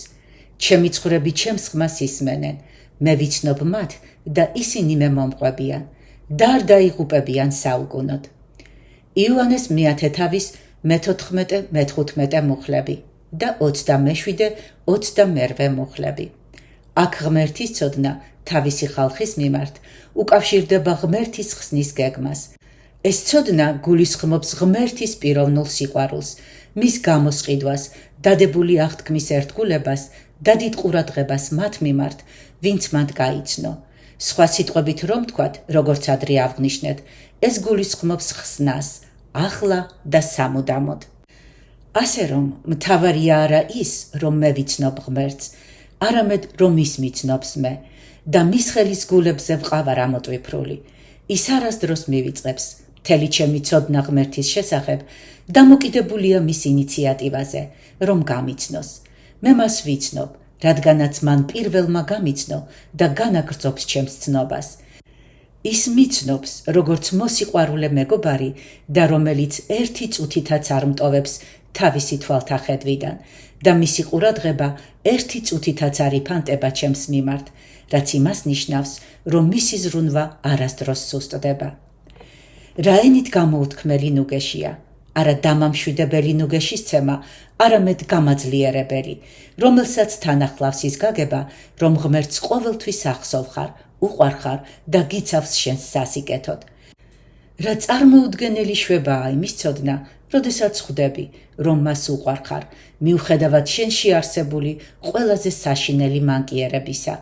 Speaker 1: ჩემი ცხვრები ჩემს ხმას ისმენენ, მე ვიცნობ მათ და ისინი მე მომყვებიან და არ დაიღუპებიან საუკუნოდ. იოანეს მე-10 თავის მე-14, მე-15 მუხლები და 27-28 მუხლები. აქ ღმერთის ცოდნა თავისი ხალხის მიმართ უკავშირდება ღმერთის ხსნის გეგმას. ეს ცოდნა გულისხმობს ღმერთის პიროვნულ სიყვარულს, მის გამოსყიდვას, დადებული აღთქმის ერთგულებას და დიდ ყურადღებას მათ მიმართ, ვინც მათ გაიცნო. სხვა სიტყვებით რომ ვთქვათ, როგორც ადრე აღვნიშნეთ, ეს გულისხმობს ხსნას, ახლა და სამუდამოდ. ასე რომ, მთავარია არა ის, რომ მე ვიცნობ ღმერთს, არამედ რომ ის მიცნობს მე და მის ხელის გულებზე ვყავარ ამოტვიფრული. ის არასდროს მივიწყებს, მთელი ჩემი ცოდნა ღმერთის შესახებ დამოკიდებულია მის ინიციატივაზე, რომ გამიცნოს. მე მას ვიცნობ, რადგანაც მან პირველმა გამიცნო და განაგრძობს ჩემს ცნობას. ის მიცნობს, როგორც მოსიყვარულე მეგობარი და რომელიც ერთი წუთითაც არ მტოვებს თავისი თვალთახედვიდან და მისი ყურადღება ერთი წუთითაც არ იფანტება ჩემს მიმართ, რაც იმას ნიშნავს, რომ მისი ზრუნვა არასდროს სუსტდება. რა ენით გამოუთქმელი ნუგეშია, არა დამამშვიდებელი ნუგეშისცემა, არამედ გამაძლიერებელი, რომელსაც თან ახლავს ის გაგება, რომ ღმერთს ყოველთვის ახსოვ ხარ, უყვარ ხარ და გიცავს შენს სასიკეთოდ. რა წარმოუდგენელი შვებაა იმის ცოდნა, როდესაც ხვდები, რომ მას უყვარ ხარ, მიუხედავად შენში არსებული ყველაზე საშინელი მანკიერებისა,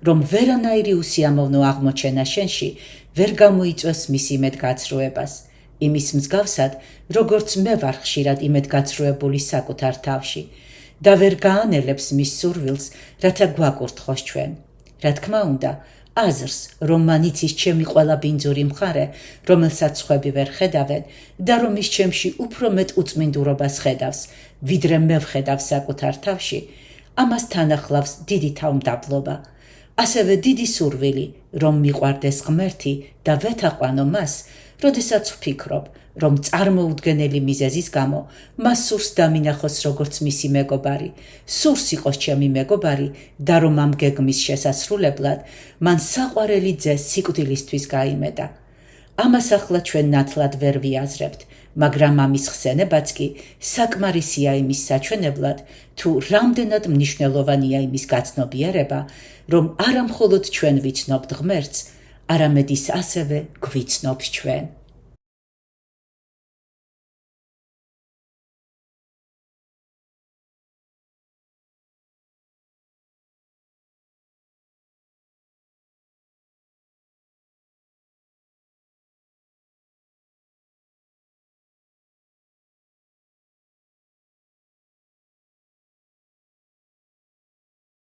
Speaker 1: რომ ვერანაირი უსიამოვნო აღმოჩენა შენში ვერ გამოიწვევს მის იმედგაცრუებას, იმის მსგავსად, როგორც მე ვარ ხშირად იმედგაცრუებული საკუთარ თავში და ვერ გაანელებს მის სურვილს, რათა გვაკურთხოს ჩვენ. რა თქმა უნდა, აზრს, რომ მან იცის ჩემი ყველა ბინძური მხარე, რომელსაც სხვები ვერ ხედავენ და რომ ის ჩემში უფრო მეტ უწმინდურობას ხედავს, ვიდრე მე ვხედავ საკუთარ თავში, ამას თან ახლავს დიდი თავმდაბლობა, ასევე დიდი სურვილი, რომ მიყვარდეს ღმერთი და ვეთაყვანო მას, როდესაც ვფიქრობ, რომ წარმოუდგენელი მიზეზის გამო მას სურს დამინახოს როგორც მისი მეგობარი, სურს იყოს ჩემი მეგობარი და რომ ამ გეგმის შესასრულებლად მან საყვარელი ძე სიკვდილისთვის გაიმეტა. ამას ახლა ჩვენ ნათლად ვერ ვიაზრებთ, მაგრამ ამის ხსენებაც კი საკმარისია იმის საჩვენებლად, თუ რამდენად მნიშვნელოვანია იმის გაცნობიერება, რომ არა მხოლოდ ჩვენ ვიცნობთ ღმერთს, არამედ ის ასევე გვიცნობს ჩვენ.